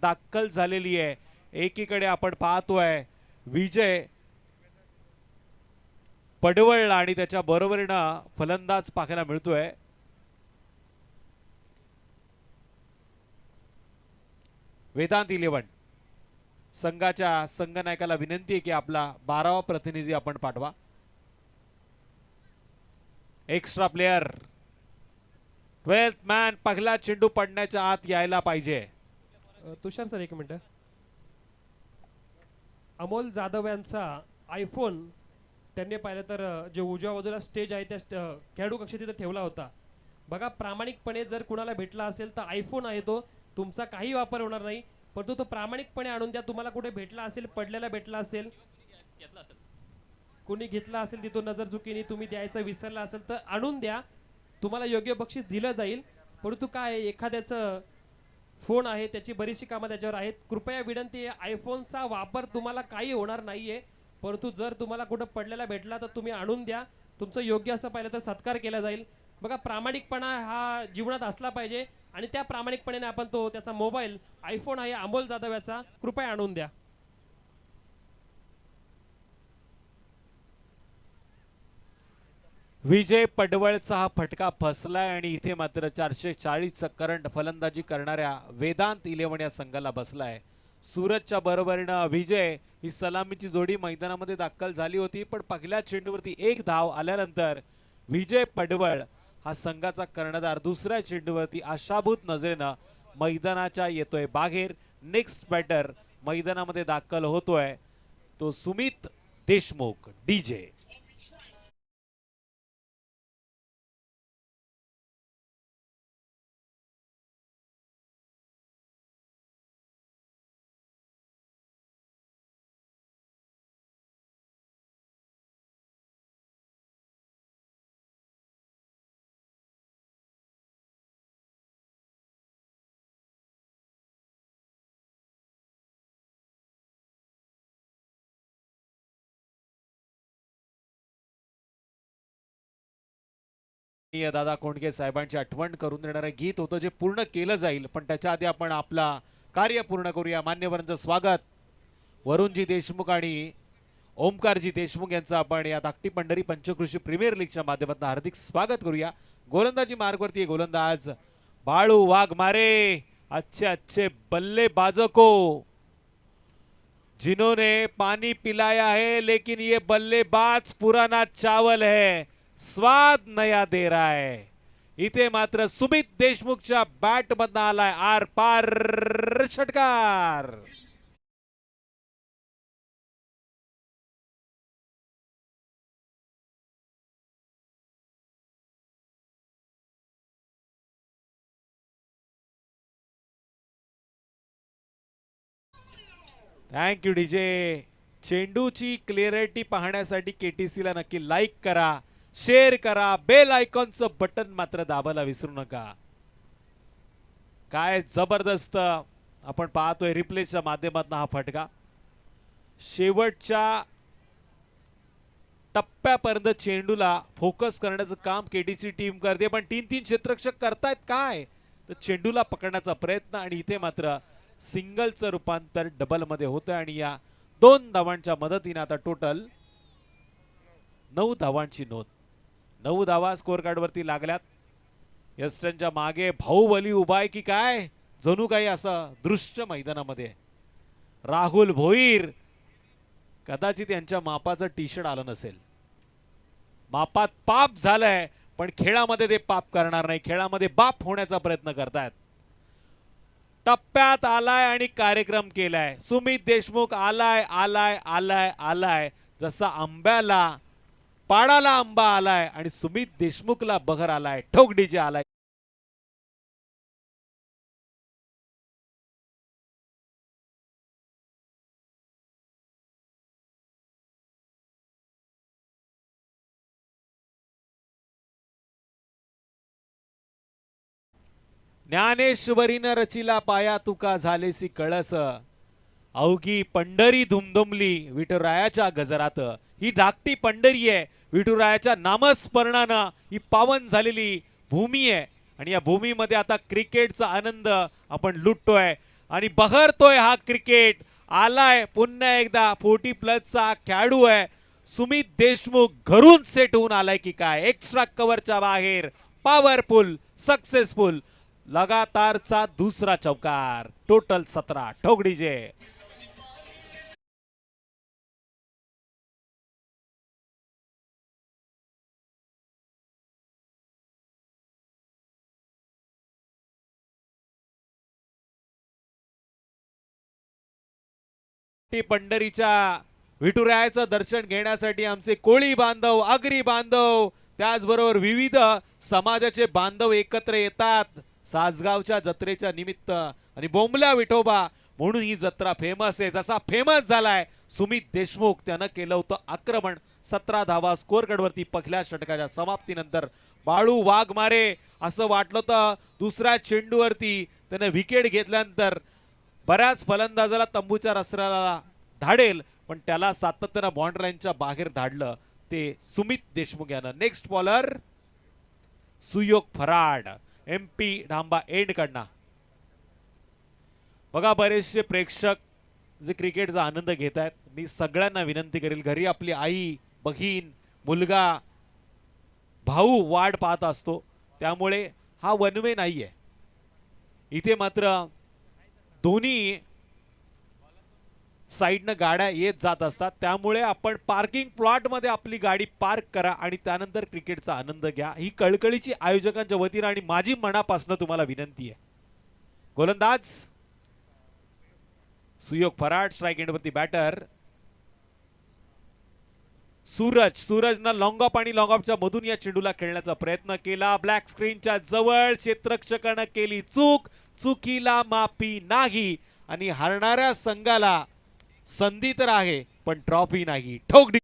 दाखल झालेली आहे। एकीकडे आपण पाहतोय विजय पडवळ आणि त्याच्या बरोबरीनं फलंदाज पाहायला मिळतोय। वेदांत 11 संघाच्या संघनायकाला विनंती आहे की आपला 12वा प्रतिनिधी आपण पाठवा। एक्स्ट्रा प्लेयर 12th मॅन पहिला चेंडू पडण्याच्या आत यायला पाहिजे। तुषार सर एक मिनिट। अमोल जाधव यांचा आयफोन त्यांनी पाहिलं तर जे उजव्या बाजूला स्टेज आहे त्या खेळाडू कक्षात तिथे ठेवला होता बघा। प्रामाणिकपणे जर कुणाला भेटला असेल तर आयफोन आहे तो, तुमचा काही वापर होणार नाही, परंतु तो प्रामाणिकपणे आणून द्या। तुम्हाला कुठे भेटला असेल, पडलेला भेटला असेल, कुणी घेतला असेल तिथून नजर चुकीने तुम्ही द्यायचं विसरला असेल तर आणून द्या, तुम्हाला योग्य बक्षीस दिलं जाईल। परंतु काय एखाद्याचं फोन आहे, त्याची बरीचशी कामं त्याच्यावर आहेत, कृपया विनंती आहे आयफोनचा वापर तुम्हाला काही होणार नाहीये, परंतु जर तुम्हाला कुठं पडलेला भेटला तर तुम्ही आणून द्या, तुमचं योग्य असं पाहिलं तर सत्कार केला जाईल। बघा प्रामाणिकपणा हा जीवनात असला पाहिजे आणि त्या प्रामाणिकपणाने आपण तो त्याचा मोबाईल आयफोन आहे अमोल जाधव याचा कृपया आणून द्या। विजय पडवळचा हा फटका फसलाय आणि इथे मात्र 440चा करंट फलंदाजी करणाऱ्या वेदांत 11 या संघाला बसलाय। सूरजच्या बरोबरीनं विजय ही सलामीची जोडी मैदानामध्ये दाखल झाली होती, पण पहिल्या चेंडूवरती एक धाव आल्यानंतर विजय पडवळ हा संघाचा कर्णधार दुसऱ्या चेंडूवरती आशाभूत नजरेनं मैदानाच्या येतोय बाहेर। नेक्स्ट बॅटर मैदानामध्ये दाखल होतोय तो सुमित देशमुख डीजे। दादा कोंडके साहेबांची आठवण करून देणारे गीत होतं जे पूर्ण केलं जाईल, पण त्याच्या आधी आपण आपला कार्य पूर्ण करूया। मान्यवरांचं स्वागत वरुणजी देशमुख आणि ओमकारजी देशमुख यांचं आपण या धाकटी पंढरी पंचकृषी प्रीमियर लीगच्या माध्यमातून हार्दिक स्वागत करूया। गोलंदाजी मार्गवरती गोलंदाज बाळू वाघमारे, अच्छे अच्छे बल्लेबाजों को जिन्होंने पानी पिलाया है, लेकिन ये बल्लेबाज पुराना चावल है, स्वाद नया दे रहा है। इथे मात्र सुमित देशमुखच्या बॅट मधनं आलाय आर पार षटकार। Thank you DJ. चेंडूची क्लिअरिटी पाहण्यासाठी केटीसी ला नक्की लाईक करा, शेअर करा, बेल आयकॉनचं बटन मात्र दाबायला विसरू नका। काय जबरदस्त आपण पाहतोय रिप्लेच्या माध्यमातून हा फटका। शेवटच्या टप्प्यापर्यंत चेंडूला फोकस करण्याचं काम केटीसी टीम करते, पण 3-3 क्षेत्ररक्षक करतायत काय तर चेंडूला पकडण्याचा प्रयत्न, आणि इथे मात्र सिंगलचं रूपांतर डबल मध्ये होतं आणि या 2 धावांच्या मदतीने आता टोटल 9 धावांची नोंद। 9 धावा स्कोर कार्ड वरती लागल्यात। यस्टनच्या मागे भाऊबली उभा आहे की काय, जणू काही असं दृश्य मैदानामध्ये। राहुल भोईर कदाचित यांच्या मापाचं टी शर्ट आलं नसेल, मापात पाप झालंय, पण खेळामध्ये ते पाप करणार नाही, खेळामध्ये बाप होण्याचा प्रयत्न करतायत। टप्प्यात आलाय आणि कार्यक्रम केलाय सुमित देशमुख, आलाय आलाय आलाय आलाय जसा आंब्याला पाडाला आंबा आलाय आणि सुमित देशमुखला बहर आलाय, ठोक डीजे आलाय। ज्ञानेश्वरीनं रचिला पाया तुका झालेसी कळस, अवघी पंढरी धुमधुमली विठुरायाच्या गजरात। ही धाकटी पंढरी आहे, विठुरायाच्या नामस्मरणानं ही पावन झालेली भूमी आहे आणि या भूमीमध्ये आता क्रिकेटचा आनंद आपण लुटतोय। आणि बहरतोय हा क्रिकेट. आलाय पुन्हा एकदा 40+ खेळाडू आहे सुमित देशमुख. घरून सेट होऊन आलाय की काय. एक्स्ट्रा कव्हरच्या बाहेर पॉवरफुल सक्सेसफुल. लगातारचा दुसरा चौकार. टोटल 17 ठोकडीजे. पंढरीच्या विठुरायाचं दर्शन घेण्यासाठी आमचे कोळी बांधव, आगरी बांधव, त्याचबरोबर विविध समाजाचे बांधव एकत्र येतात सासगावच्या जत्रेच्या निमित्त. आणि बोंबला विठोबा म्हणून ही जत्रा फेमस आहे. जसा फेमस झालाय सुमित देशमुख, त्यानं केलं होतं आक्रमण. 17 धावा स्कोर कार्डवरती पहिल्या षटकाच्या समाप्तीनंतर. बाळू वाघमारे असं वाटलं तर दुसऱ्या चेंडूवरती त्यानं विकेट घेतल्यानंतर बऱ्याच फलंदाजाला तंबूच्या रस्त्याला धाडेल, पण त्याला सातत्यानं बॉन्ड लाईनच्या बाहेर धाडलं ते सुमित देशमुख यानं. नेक्स्ट बॉलर सुयोग फराड, MP ढांबा एंड कडनं. बघा बरेचसे प्रेक्षक जे क्रिकेटचा आनंद घेत आहेत. मी सगळ्यांना विनंती करेल, घरी आपली आई, बहीण, मुलगा, भाऊ वाट पाहत असतो, त्यामुळे हा वन वे नाहीये. इथे मात्र दोन्ही साईडनं गाड्या येत जात असतात, त्यामुळे आपण पार्किंग प्लॉट मध्ये आपली गाडी पार्क करा आणि त्यानंतर क्रिकेटचा आनंद घ्या. ही कळकळीची आयोजकांच्या वतीने आणि माझी मनापासून तुम्हाला विनंती आहे. गोलंदाज सुयोग फराड, स्ट्राइक एंडवरती बॅटर सूरज. सूरजनं लॉंग ऑफ आणि लॉंग ऑफच्या मधून या चेंडूला खेळण्याचा प्रयत्न केला. ब्लॅक स्क्रीनच्या जवळ क्षेत्ररक्षकानं केली चूक. चुकीला माफी नाही आणि हरणाऱ्या संघाला संधी तर आहे पण ट्रॉफी नाही. ठोकडी.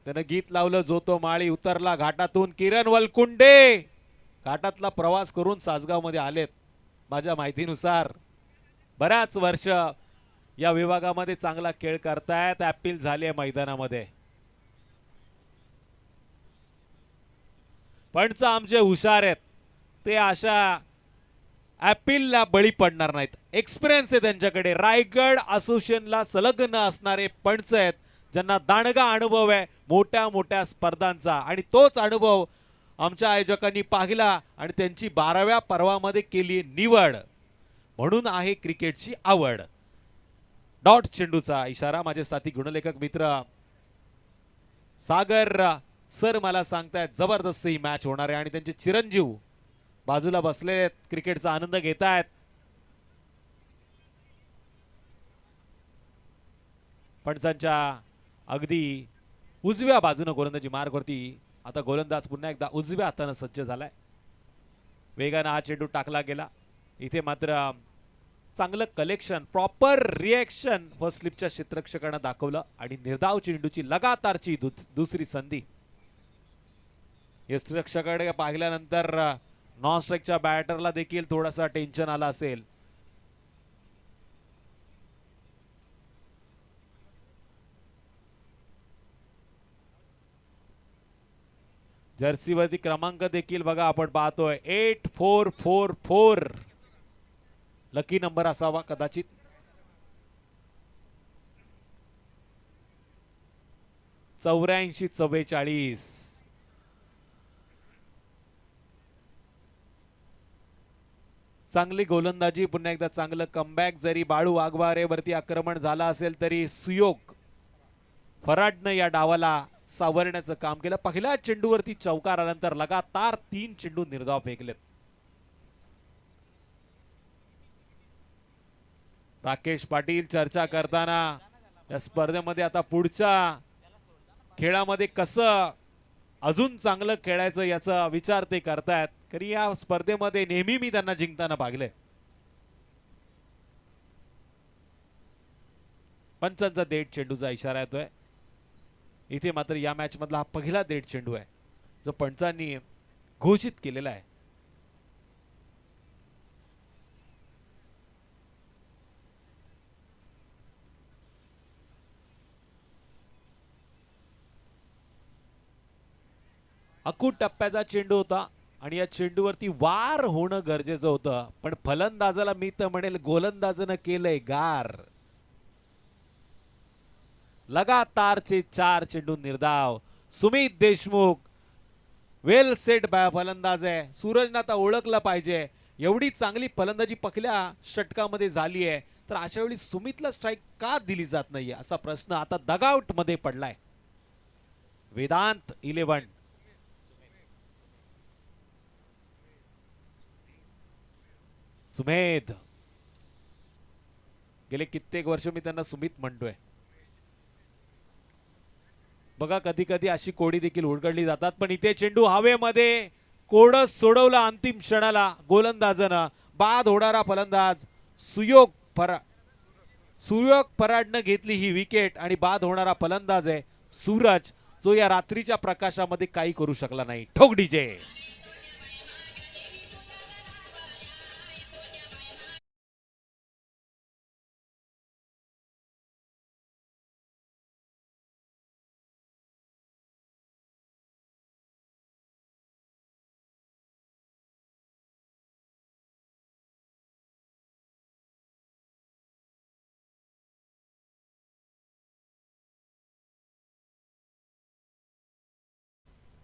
त्यानं गीत लावलं, जो तो माळी उतरला घाटातून. किरण वलकुंडे घाटातला प्रवास करून सासगाव मध्ये आलेत माझ्या माहितीनुसार. बऱ्याच वर्ष या विभागामध्ये चांगला खेळ करतायत. अपील झाले मैदानामध्ये. पंच आमचे हुशार आहेत, ते अशा अपीलला बळी पडणार नाहीत. एक्सपिरियन्स आहे त्यांच्याकडे. रायगड असोसिएशनला संलग्न असणारे पंच आहेत, ज्यांना दांडगा अनुभव आहे मोठ्या मोठ्या स्पर्धांचा. आणि तोच अनुभव आमच्या आयोजकांनी पाहिला आणि त्यांची 12व्या पर्वामध्ये केली निवड. म्हणून आहे क्रिकेटची आवड. डॉट चेंडूचा इशारा. माझे साथी गुणलेखक मित्र सागर सर मला सांगतायत जबरदस्त ही मॅच होणार आहे आणि त्यांचे चिरंजीव बाजूला बसलेले आहेत, क्रिकेटचा आनंद घेत आहेत. पंचांच्या अगदी उजव्या बाजूने गोलंदाजी मार्गवरती आता गोलंदाज पुन्हा एकदा उजव्या हाताने सज्ज झालाय. वेगाने हा चेंडू टाकला गेला. इथे मात्र चांगलं कलेक्शन, प्रॉपर रिएक्शन फर्स्ट स्लिपच्या क्षेत्ररक्षकानं दाखवलं आणि निर्धाव चेंडूची लगातारची दुसरी संधी. क्षेत्ररक्षकाकडे पाहिल्यानंतर नॉन स्ट्राइकच्या बॅटरला देखील थोडासा टेन्शन आला असेल. जर्सीवरती क्रमांक देखील बघा आपण पाहतोय 8444. लकी नंबर असावा कदाचित. चौऱ्याऐंशी 44. चांगली गोलंदाजी, पुन्हा एकदा चांगलं कमबॅक. जरी बाळू वाघमारेवरती आक्रमण झाला असेल तरी सुयोग फराडनं या डावाला सावरण्याचं काम केलं. पहिल्या चेंडूवरती चौकार आल्यानंतर लगातार 3 चेंडू निर्धाव फेकलेत. राकेश पाटील चर्चा करताना या स्पर्धेमध्ये आता पुढच्या खेळामध्ये कसं अजून चांगलं खेळायचं याचा विचार ते करतायत. तरी या स्पर्धेमध्ये नेहमी मी त्यांना जिंकताना पाहिले. पंचांचा देठ चेंडूचा इशारा येतोय. इथे मात्र या मॅच मधला हा पहिला देठ चेंडू आहे जो पंचांनी घोषित केलेला आहे. अकूट टप्प्याचा चेंडू होता आणि या चेंडूवरती वार होणं गरजेचं होतं, पण फलंदाजाला मी तर म्हणेल गोलंदाजानं केलंय गार. लगातारचे 4 चेंडू निर्धाव. सुमित देशमुख वेल सेट फलंदाज आहे. सूरजनं आता ओळखलं पाहिजे, एवढी चांगली फलंदाजी पहिल्या षटकामध्ये झाली आहे, तर अशा वेळी सुमितला स्ट्राईक का दिली जात नाहीये असा प्रश्न आता डगआउट मध्ये पडलाय. वेदांत 11. सुमेध, गेले कित्येक वर्ष मी त्यांना सुमित म्हणतोय. बघा कधी कधी अशी कोडी देखील उलगडली जातात, पण इथे चेंडू हवेमध्ये कोडस सोडवला अंतिम क्षणाला गोलंदाजानं. बाद होणारा फलंदाज सुयोग फराडनं घेतली ही विकेट आणि बाद होणारा फलंदाज आहे सूरज, जो या रात्रीच्या प्रकाशामध्ये काही करू शकला नाही. ठोक डीजे.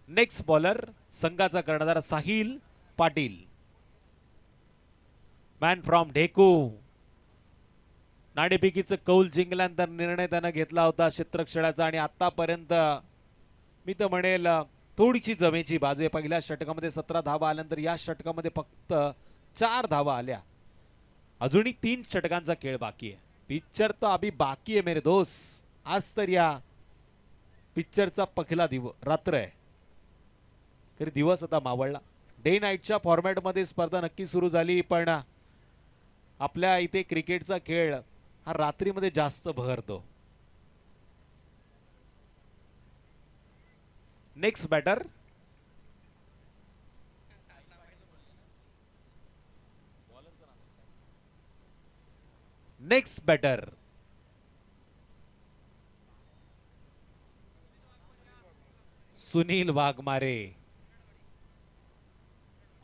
नेक्स्ट बॉलर संघाचा कर्णधार साहिल पाटील, मॅन फ्रॉम ढेकू. नाणेफेकीचं कौल जिंकल्यानंतर निर्णय त्यानं घेतला होता क्षेत्ररक्षणाचा आणि आतापर्यंत मी तर म्हणेल थोडीशी जमेची बाजू आहे. पहिल्या षटकामध्ये 17 धावा आल्यानंतर या षटकामध्ये फक्त 4 धावा आल्या. अजूनही 3 षटकांचा खेळ बाकी आहे. पिक्चर तो अभी बाकी आहे मेरे दोस्त. आज तर या पिक्चरचा पहिला रात्र आहे, तरी दिवस आता मावळला. डे नाईटच्या फॉर्मॅटमध्ये स्पर्धा नक्की सुरू झाली, पण आपल्या इथे क्रिकेटचा खेळ हा रात्रीमध्ये जास्त बहरतो. नेक्स्ट बॅटर सुनील वाघमारे,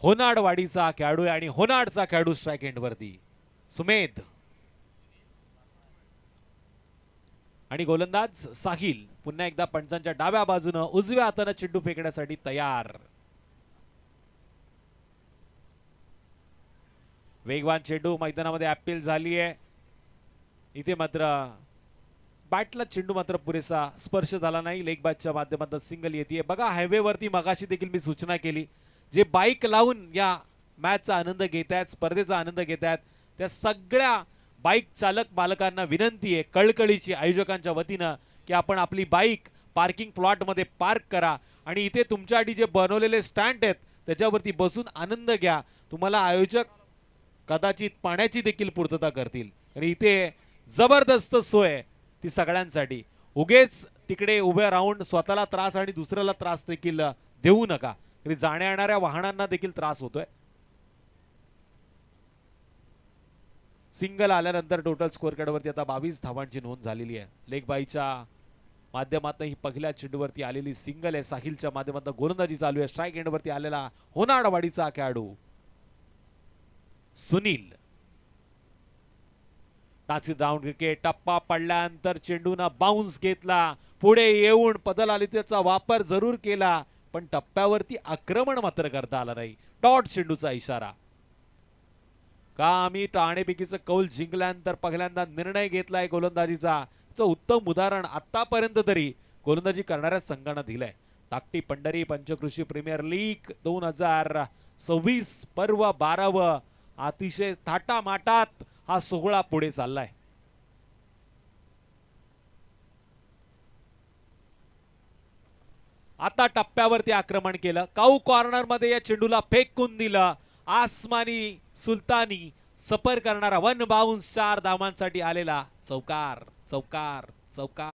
होनाडवाडीचा खेळाडू आहे आणि होनाडचा खेळाडू स्ट्राईक एंडवरती. सुमेध आणि गोलंदाज साहिल पुन्हा एकदा पंचांच्या डाव्या बाजूनं उजव्या हातानं चेंडू फेकण्यासाठी तयार. वेगवान चेंडू मैदानामध्ये अपील झाली आहे. इथे मात्र बॅटला चेंडू मात्र पुरेसा स्पर्श झाला नाही. लेग बॅटच्या माध्यमातून सिंगल येते. बघा हायवेवरती मगाशी देखील मी सूचना केली, जे बाईक लावून या मॅचचा आनंद घेत आहेत, स्पर्धेचा आनंद घेत आहेत, त्या सगळ्या बाईक चालक मालकांना विनंती आहे कळकळीची आयोजकांच्या वतीनं की आपण आपली बाईक पार्किंग प्लॉट मध्ये पार्क करा आणि इथे तुमच्यासाठी जे बनवलेले स्टँड आहेत त्याच्यावरती बसून आनंद घ्या. तुम्हाला आयोजक कदाचित पाण्याची देखील पूर्तता करतील आणि इथे जबरदस्त सोय ती सगळ्यांसाठी. उगेच तिकडे उभे राहून स्वतःला त्रास आणि दुसऱ्याला त्रास देखील देऊ नका, तरी जाण्या येणाऱ्या वाहनांना देखील त्रास होतोय. सिंगल आल्यानंतर टोटल स्कोअर कार्डवरती आता 22 धावांची नोंद झालेली आहे. लेग बाईच्या माध्यमातून ही पहिल्या चेंडूवरती आलेली सिंगल आहे. साहिलच्या माध्यमातून गोलंदाजी चालू आहे. स्ट्राईक एंडवरती आलेला होनाडवाडीचा खेळाडू सुनील. टाचीत round wicket. टप्पा पडल्यानंतर चेंडूना बाउन्स घेतला, पुढे येऊन पदलालितेचा वापर जरूर केला, पण टप्प्यावरती आक्रमण मात्र करता आला नाही. डॉट चेंडूचा इशारा. का आम्ही नाणेफेकीचं कौल जिंकल्यानंतर पहिल्यांदा निर्णय घेतलाय गोलंदाजीचा, उत्तम उदाहरण आतापर्यंत तरी गोलंदाजी करणाऱ्या संघांना दिलंय. ताकटी पंढरी पंचकृषी प्रीमियर लीग 2026 पर्व 12 अतिशय थाटामाटात हा सोहळा पुढे चाललाय. आता टप्प्यावरती आक्रमण केलं. काऊ कॉर्नर मध्ये या चेंडूला फेकून दिलं. आसमानी सुलतानी सफर करणारा 1 बाउन्स 4 धावांसाठी आलेला चौकार चौकार चौकार.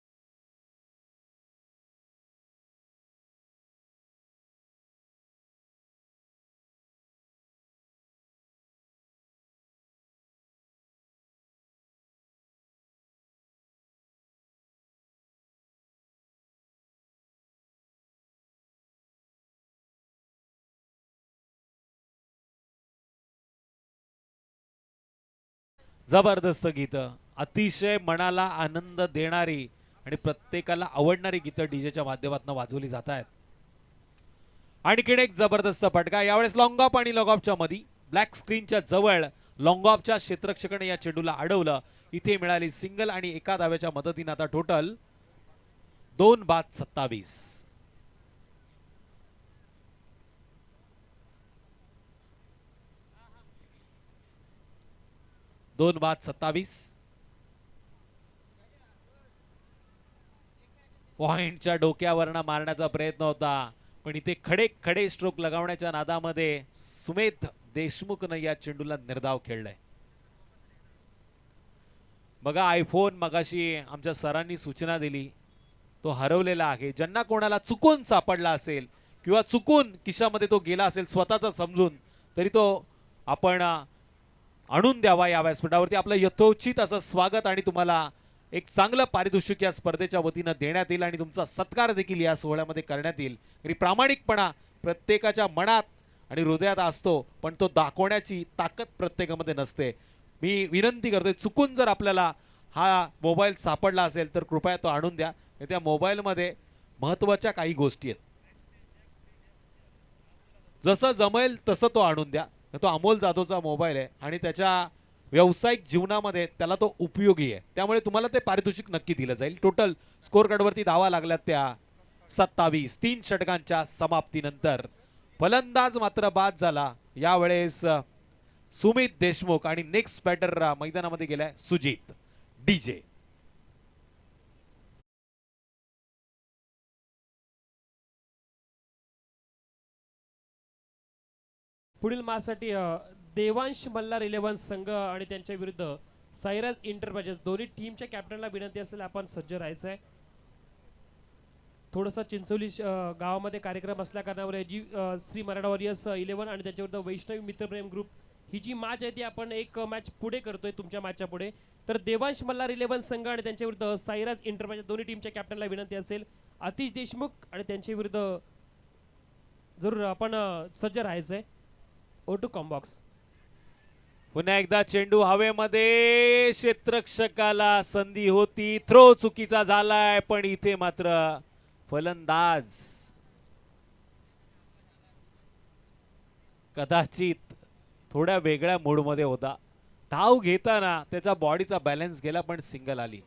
जबरदस्त गीतं, अतिशय मनाला आनंद देणारी आणि प्रत्येकाला आवडणारी गीतं डीजेच्या माध्यमातून वाजवली जात आहेत. आणखीन एक जबरदस्त फटका यावेळेस लॉंग ऑफ आणि लॉंग ऑफच्या मध्ये ब्लॅक स्क्रीनच्या जवळ लॉंग ऑफच्या क्षेत्ररक्षकाने या चेंडूला अडवलं. इथे मिळाली सिंगल आणि एका धाव्याच्या मदतीने आता टोटल 2-27. 2-27. पॉइंटच्या डोक्यावरनं मारण्याचा प्रयत्न होता पण इथे खडे खडे स्ट्रोक लगावण्याच्या नादामध्ये सुमेध देशमुखनं या चेंडूला निर्धाव खेळलाय. बघा आयफोन मगाशी आमच्या सरांनी सूचना दिली तो हरवलेला आहे. ज्यांना कोणाला चुकून सापडला असेल किंवा चुकून खिशामध्ये तो गेला असेल स्वतःचा समजून तरी तो आपण आणून द्यावा. या व्यासपीठावरती आपलं यथोचित असं स्वागत आणि तुम्हाला एक चांगलं पारितोषिक या स्पर्धेच्या वतीनं देण्यात येईल आणि तुमचा सत्कार देखील या सोहळ्यामध्ये करण्यात येईल. तरी प्रामाणिकपणा प्रत्येकाच्या मनात आणि हृदयात असतो पण तो दाखवण्याची ताकद प्रत्येकामध्ये नसते. मी विनंती करतोय चुकून जर आपल्याला हा मोबाईल सापडला असेल तर कृपया तो आणून द्या. त्या मोबाईलमध्ये महत्त्वाच्या काही गोष्टी आहेत जसं जमेल तसं तो आणून द्या. तो अमोल जाधवचा मोबाईल आहे आणि त्याच्या व्यावसायिक जीवनामध्ये त्याला तो उपयोगी आहे त्यामुळे तुम्हाला ते पारितोषिक नक्की दिलं जाईल. टोटल स्कोर कार्डवरती धावा लागल्यात त्या 27. 3 षटकांच्या समाप्तीनंतर फलंदाज मात्र बाद झाला यावेळेस सुमित देशमुख आणि नेक्स्ट बॅटर मैदानामध्ये गेलाय सुजित डीजे. पुढील मॅचसाठी देवांश मल्हार 11 संघ आणि त्यांच्या विरुद्ध सायराज इंटरप्राइजेस दोन्ही टीमच्या कॅप्टनला विनंती असेल आपण सज्ज राहायचं आहे. थोडंसं चिंचोली गावामध्ये कार्यक्रम असल्या कारणामुळे जी श्री मराठा वॉरियर्स 11 आणि त्याच्या विरुद्ध वैष्णवी मित्रप्रेम ग्रुप ही जी मॅच आहे ती आपण एक मॅच पुढे करतोय तुमच्या मॅचच्या पुढे. तर देवांश मल्हार 11 संघ आणि त्यांच्या विरुद्ध सायराज इंटरप्राइजेस दोन्ही टीमच्या कॅप्टनला विनंती असेल आतिश देशमुख आणि त्यांच्या विरुद्ध जरूर आपण सज्ज राहायचंय. Over to combox. पुन्हा एकदा चेंडू हवेमध्ये क्षेत्ररक्षकाला संधी होती थ्रो चुकीचा झालाय पण इथे मात्र फलंदाज कदाचित थोड्या वेगळ्या मूडमध्ये होता. धाव घेताना त्याच्या बॉडीचा बॅलन्स गेला पण सिंगल आली.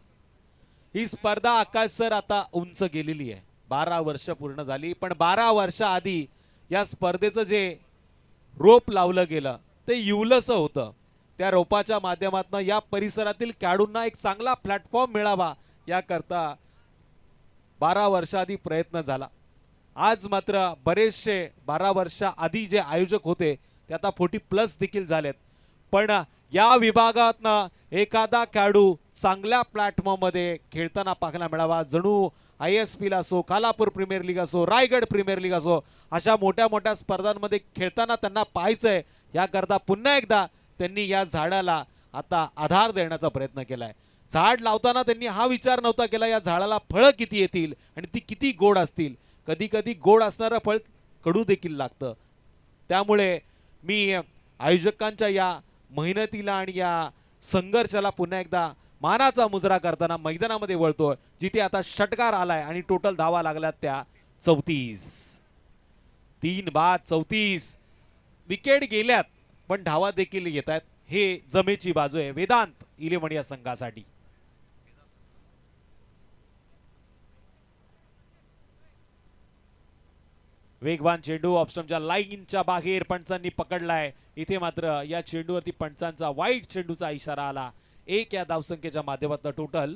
ही स्पर्धा आकाश सर आता उंच गेलेली आहे. 12 वर्ष पूर्ण झाली पण 12 वर्ष आधी या स्पर्धेचं जे रोप लावलं गेलं ते युलस होतं. त्या रोपाच्या माध्यमातून या परिसरातील खेळाडूंना एक चांगला प्लॅटफॉर्म मिळावा याकरता 12 वर्षाआधी प्रयत्न झाला. आज मात्र बरेचसे 12 वर्ष आधी जे आयोजक होते ते आता 40+ देखील झालेत पण या विभागातनं एखादा खेळाडू चांगल्या प्लॅटफॉर्म मध्ये खेळताना पाहायला मिळावा. जणू ISP ला असो कालापूर प्रीमियर लीग असो रायगड प्रीमियर लीग असो अशा मोठ्या मोठ्या स्पर्धांमध्ये खेळताना त्यांना पाहायचंय. याकरता पुन्हा एकदा त्यांनी या झाडाला आता आधार देण्याचा प्रयत्न केलाय. झाड लावताना त्यांनी हा विचार नव्हता केला या झाडाला फळं किती येतील आणि ती किती गोड असतील. कधी कधी गोड असणारं फळ कडू देखील लागतं. त्यामुळे मी आयोजकांच्या या मेहनतीला आणि या संघर्षाला पुन्हा एकदा मानाचा मुजरा करताना मैदानामध्ये वळतोय जिथे आता षटकार आलाय आणि टोटल धावा लागल्यात त्या 34. 3-34. विकेट गेल्यात पण धावा देखील येत आहेत. हे जमेची बाजू आहे वेदांत 11 या संघासाठी. वेगवान चेंडू ऑप्शनच्या लाईनच्या बाहेर पंचांनी पकडलाय. इथे मात्र या चेंडूवरती पंचांचा वाईट चेंडूचा इशारा आला. 1 या धावसंख्येच्या माध्यमातून टोटल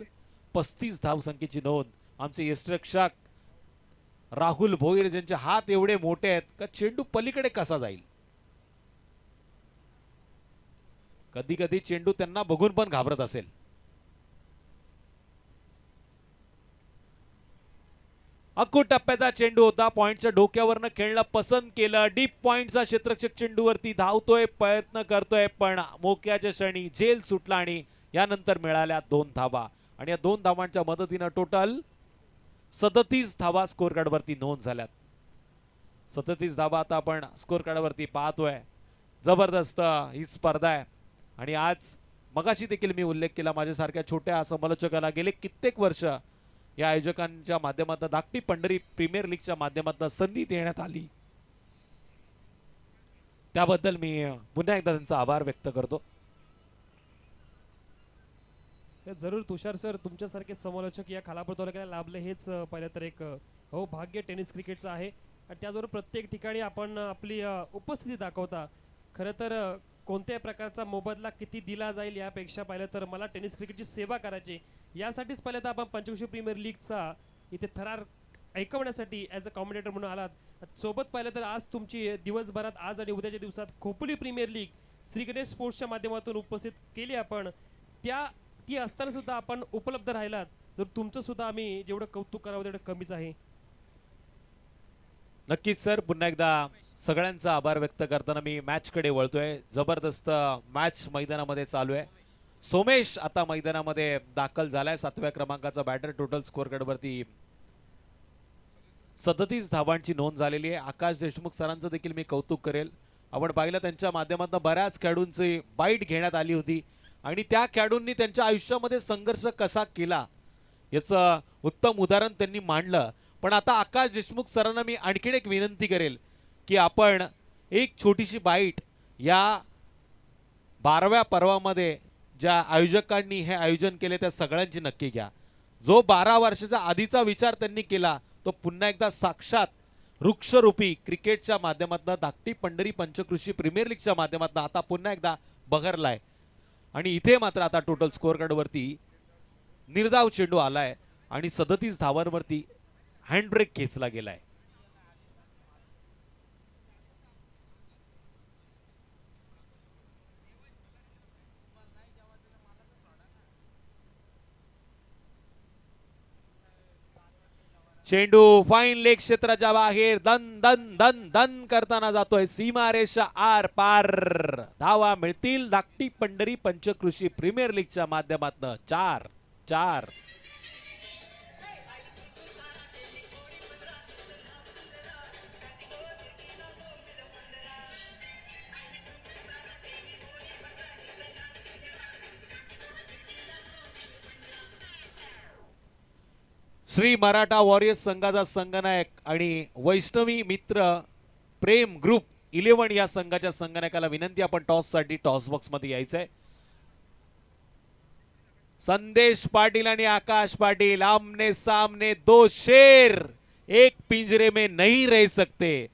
35 धावसंख्येची नोंद. आमचे यष्टिरक्षक राहुल भोईर ज्यांचे हात एवढे मोठे आहेत का चेंडू पलीकडे कसा जाईल. कधी कधी चेंडू त्यांना बघून पण घाबरत असेल. अक्कू टप्प्याचा चेंडू होता. पॉइंटच्या डोक्यावरनं खेळणं पसंत केलं. डीप पॉइंटचा क्षेत्ररक्षक चेंडूवरती धावतोय प्रयत्न करतोय पण मोक्याच्या क्षणी झेल सुटला आणि यानंतर मिळाल्या 2 धावा आणि या 2 धावांच्या मदतीनं टोटल 37 धावा स्कोर कार्डवरती नोंद झाल्यात. 37 धावा आता आपण स्कोर कार्डवरती पाहतोय. जबरदस्त ही स्पर्धा आहे आणि आज मगाशी देखील मी उल्लेख केला, माझ्यासारख्या छोट्या समालोचकाला गेले कित्येक वर्ष या आयोजकांच्या माध्यमातून धाकटी पंढरी प्रीमियर लीगच्या माध्यमातून संधी देण्यात आली, त्याबद्दल मी पुन्हा एकदा त्यांचा आभार व्यक्त करतो. जरूर तुषार सर, तुमच्यासारखे समालोचक या खालापूर तालुक्याला लाभले हेच पहिलं तर एक भाग्य टेनिस क्रिकेटचं आहे. आणि त्याचबरोबर प्रत्येक ठिकाणी आपण आपली उपस्थिती दाखवता. खरं तर कोणत्याही प्रकारचा मोबदला किती दिला जाईल यापेक्षा पाहिलं तर मला टेनिस क्रिकेटची सेवा करायची, यासाठीच पाहिलं तर आपण पंचक्रोशी प्रीमियर लीगचा इथे थरार ऐकवण्यासाठी ॲज अ कॉमेंटेटर म्हणून आलात. सोबत पाहिलं तर आज तुमची दिवसभरात आज आणि उद्याच्या दिवसात खोपोली प्रीमियर लीग श्री गणेश स्पोर्ट्सच्या माध्यमातून उपस्थित केली आपण. ती असताना सुद्धा आपण उपलब्ध राहिलात, तर तुमचं सुद्धा आम्ही जेवढं कौतुक करावं तेवढं कमीच आहे. नक्कीच सर, पुन्हा एकदा सगळ्यांचा आभार व्यक्त करताना मी मॅचकडे वळतोय. जबरदस्त मॅच मैदानामध्ये चालू आहे. सोमेश आता मैदानामध्ये दाखल झालाय, 7व्या क्रमांकाचा बॅटर. टोटल स्कोअर कार्डवरती 37 धावांची नोंद झालेली आहे. आकाश देशमुख सरांचं देखील मी कौतुक करेल. आपण पाहिलं त्यांच्या माध्यमातून बऱ्याच खेळाडूंची बाईट घेण्यात आली होती आणि त्या खेळाडूंनी त्यांच्या आयुष्यामध्ये संघर्ष कसा केला याचं उत्तम उदाहरण त्यांनी मांडलं. पण आता आकाश देशमुख सरांना मी आणखीन एक विनंती करेल की आपण एक छोटीशी बाईट या 12व्या पर्वामध्ये ज्या आयोजकांनी हे आयोजन केले त्या सगळ्यांची नक्की घ्या. जो 12 वर्षाच्या आधीचा विचार त्यांनी केला तो पुन्हा एकदा साक्षात वृक्षरूपी क्रिकेटच्या माध्यमातून धाकटी पंढरी पंचक्रोशी प्रीमियर लीगच्या माध्यमातून आता पुन्हा एकदा बहरलाय. आणि इथे मात्र आता टोटल स्कोअर कार्डवरती निर्धाव चेंडू आलाय आणि 37 धावांवरती हँडब्रेक खेचला गेलाय. चेंडू फाईन लेग क्षेत्राच्या बाहेर दन दन दन दन करताना जातोय सीमारेषा आर पार. धावा मिळतील धाकटी पंढरी पंचक्रोशी प्रीमियर लीगच्या माध्यमातून 4-4. श्री मराठा वॉरियर्स संघाचा संघनायक आणि वैष्णवी मित्र प्रेम ग्रुप 11 या संघाच्या संघनायकाला विनंती, आपण टॉससाठी टॉस बॉक्स मध्ये यायचंय. संदेश पाटिल आणि आकाश पाटिल आमने सामने, दो शेर एक पिंजरे में नहीं रह सकते.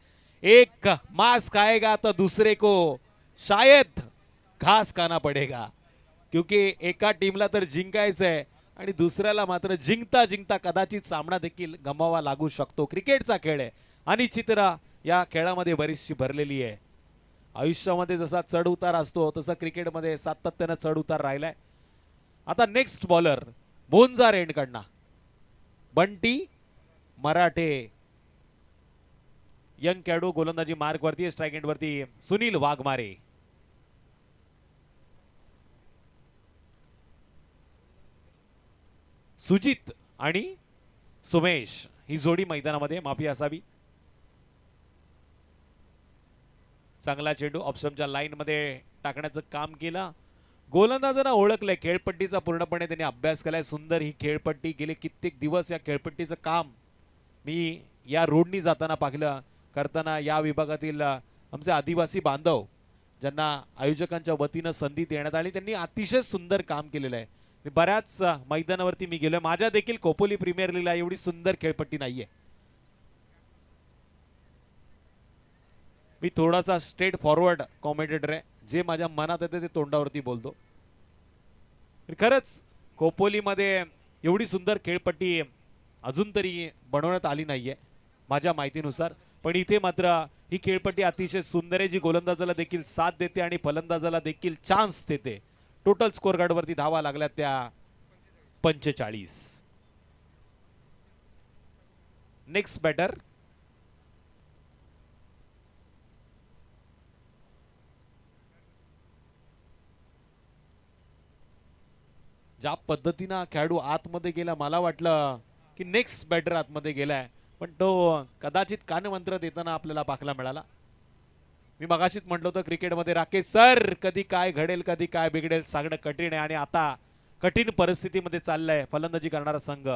एक मांस खाएगा तो दूसरे को शायद घास खाना पड़ेगा, क्योंकि एका टीमला तर जिंकायचंय आणि दुसऱ्याला मात्र जिंकता जिंकता कदाचित सामना देखील गमवावा लागू शकतो. क्रिकेटचा खेळ आहे आणि चित्र या खेळामध्ये बरीचशी भरलेली आहे. आयुष्यामध्ये जसा चढ उतार असतो तसा क्रिकेटमध्ये सातत्याने चढ उतार राहिलाय. आता नेक्स्ट बॉलर बोंजा रेंडकडनं बंटी मराठे, यंग खेळाडू, गोलंदाजी मार्क वरती, स्ट्राइक एंड वरती सुनील वाघमारे. सुजित आणि सुमेश ही जोडी मैदानामध्ये, माफी असावी. चांगला चेंडू ऑप्शनच्या लाईन मध्ये टाकण्याचं काम केलं. गोलंदाजांना ओळखलंय, खेळपट्टीचा पूर्णपणे त्यांनी अभ्यास केलाय. सुंदर ही खेळपट्टी, गेले कित्येक दिवस या खेळपट्टीचं काम मी या रोडनी जाताना पाहिलं करताना. या विभागातील आमचे आदिवासी बांधव ज्यांना आयोजकांच्या वतीनं संधी देण्यात आली त्यांनी अतिशय सुंदर काम केलेलं आहे. बऱ्याच मैदानावरती मी गेलोय, माझ्या देखील खोपोली प्रीमियर लीगला एवढी सुंदर खेळपट्टी नाहीये. मी थोडासा स्ट्रेट फॉरवर्ड कॉमेंटेटर आहे, जे माझ्या मनात येते ते तोंडावरती बोलतो. खरंच खोपोलीमध्ये एवढी सुंदर खेळपट्टी अजून तरी बनवण्यात आली नाहीये माझ्या माहितीनुसार. पण इथे मात्र ही खेळपट्टी अतिशय सुंदर आहे, जी गोलंदाजाला देखील साथ देते आणि फलंदाजाला देखील चान्स देते. टोटल स्कोर कार्डवरती धावा लागल्या त्या 45. नेक्स्ट बॅटर ज्या पद्धतीनं खेळाडू आतमध्ये गेला मला वाटलं की नेक्स्ट बॅटर आतमध्ये गेलाय, पण तो कदाचित कानमंत्र देताना आपल्याला पाहायला मिळाला. मी मगाशीच म्हटलं होतं क्रिकेटमध्ये राकेश सर कधी काय घडेल कधी काय बिघडेल सांगणं कठीण आहे आणि आता कठीण परिस्थितीमध्ये चाललंय फलंदाजी करणारा संघ.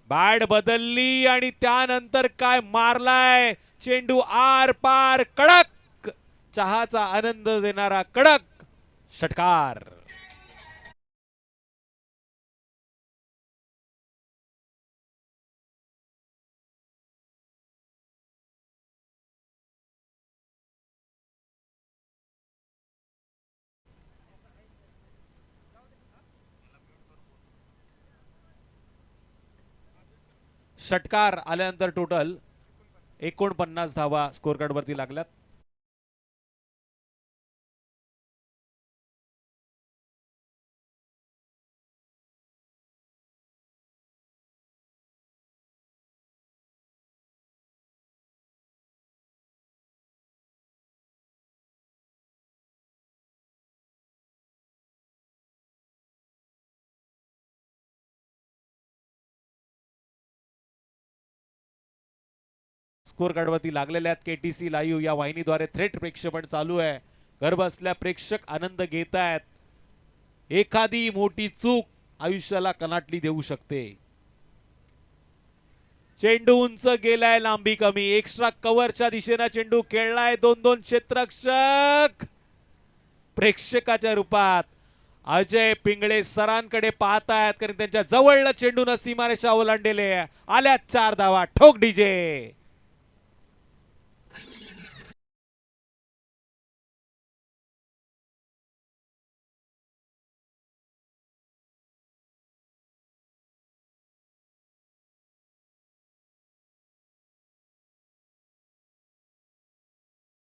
बॅट बदलली आणि त्यानंतर काय मारलाय चेंडू आर पार कडक चहाचा आनंद देणारा कडक षटकार. षटकार आल्यानंतर टोटल 49 धावा स्कोर कार्ड वरती लागल्यात. स्कोर कार्डवरती लागलेल्या केटीसी लाईव्ह या वाहिनीद्वारे थेट प्रेक्षेपण चालू आहे. घर बसल्या प्रेक्षक आनंद घेत आहेत. एखादी मोठी चूक आयुष्याला कनाटली देऊ शकते. चेंडू उंच गेलाय लांबी कमी एक्स्ट्रा कव्हरच्या दिशेने चेंडू खेळलाय. 2-2 क्षेत्ररक्षक प्रेक्षकाच्या रूपात अजय पिंगळे सरांकडे पाहतायत कारण त्यांच्या जवळला चेंडून सीमारेषा ओलांडलेले. आल्या 4 धावा ठोक डीजे.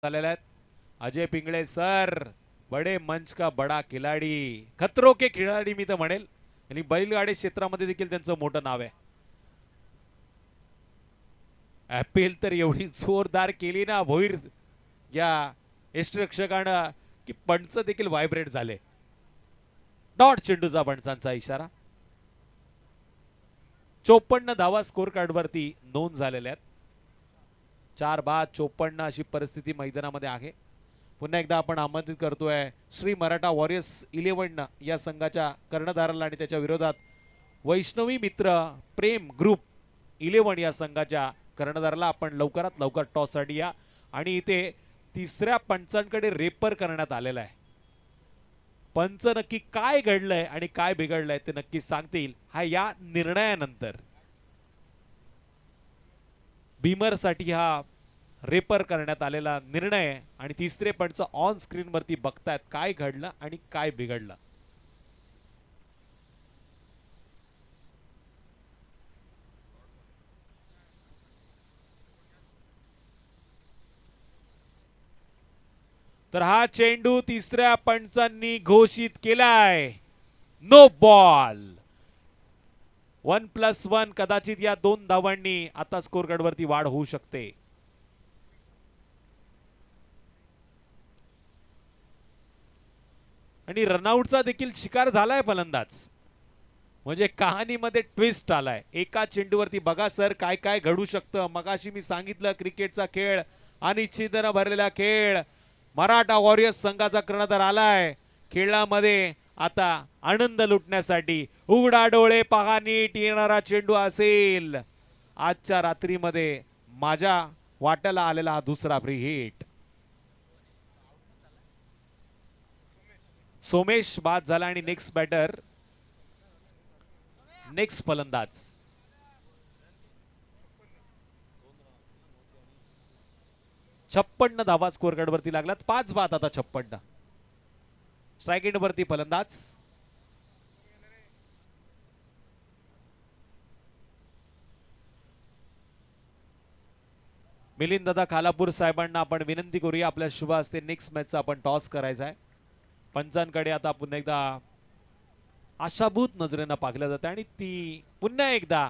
अजय पिंगळे सर बडे मंच का बडा खिलाडी खतरों के खिलाडी मी तर म्हणेल आणि बैलगाडी क्षेत्रामध्ये देखील त्यांचं मोठं नाव आहे. अपील तर एवढी जोरदार केली ना भोईर या यष्टिरक्षकानं की पंच देखील व्हायब्रेट झाले. डॉट चेंडूचा पंचांचा इशारा. 54 धावा स्कोर कार्ड वरती नोंद झालेल्या आहेत. 4 बाद 54 अशी परिस्थिती मैदानामध्ये आहे. पुन्हा एकदा आपण आमंत्रित करतोय श्री मराठा वॉरियर्स 11 या संघाच्या कर्णधाराला आणि त्याच्या विरोधात वैष्णवी मित्र प्रेम ग्रुप 11 या संघाच्या कर्णधाराला. आपण लवकरात लवकर टॉस साठी या आणि इथे तिसऱ्या पंचांकडे रेपर करण्यात आलेला आहे. पंच नक्की काय घडलंय आणि काय बिघडलंय ते नक्की सांगतील हा या निर्णयानंतर. बीमर साठी हा रेपर करण्यात आलेला निर्णय आणि तिसरे पंच ऑन स्क्रीन वरती बघतायत काय घडलं आणि काय बिघडलं. तर हा चेंडू तिसऱ्या पंचांनी घोषित केलाय नो बॉल. 1+1 कदाचित या 2 धावांनी आता स्कोर कार्ड वरती वाढ होऊ शकते. आणि रनआउटचा देखील शिकार झालाय फलंदाज. म्हणजे कहाणीमध्ये ट्विस्ट आलाय. एका चेंडूवरती बघा सर काय काय घडू शकतं. मगाशी मी सांगितलं क्रिकेटचा खेळ अनिश्चिततेने भरलेला खेळ. मराठा वॉरियर्स संघाचा कर्णधार आलाय खेळामध्ये आता आनंद लुटण्यासाठी. उघडा डोळे पहा नीट येणारा चेंडू असेल. आजच्या रात्रीमध्ये माझ्या वाट्याला आलेला हा दुसरा फ्री हिट. सोमेश बाद झाला आणि नेक्स्ट बॅटर नेक्स्ट फलंदाज 56 धावा स्कोर कार्ड वरती लागलात. 5 बाद आता 56. स्ट्राइक एंड वरती फलंदाज मिलिंद दादा खालापूर साहेबांना आपण विनंती करूया आपल्या शुभ हस्ते नेक्स्ट मॅचचा आपण टॉस करायचा आहे. पंचांकडे आता पुन्हा एकदा आशाभूत नजरेनं पाहिलं जाते आणि ती पुन्हा एकदा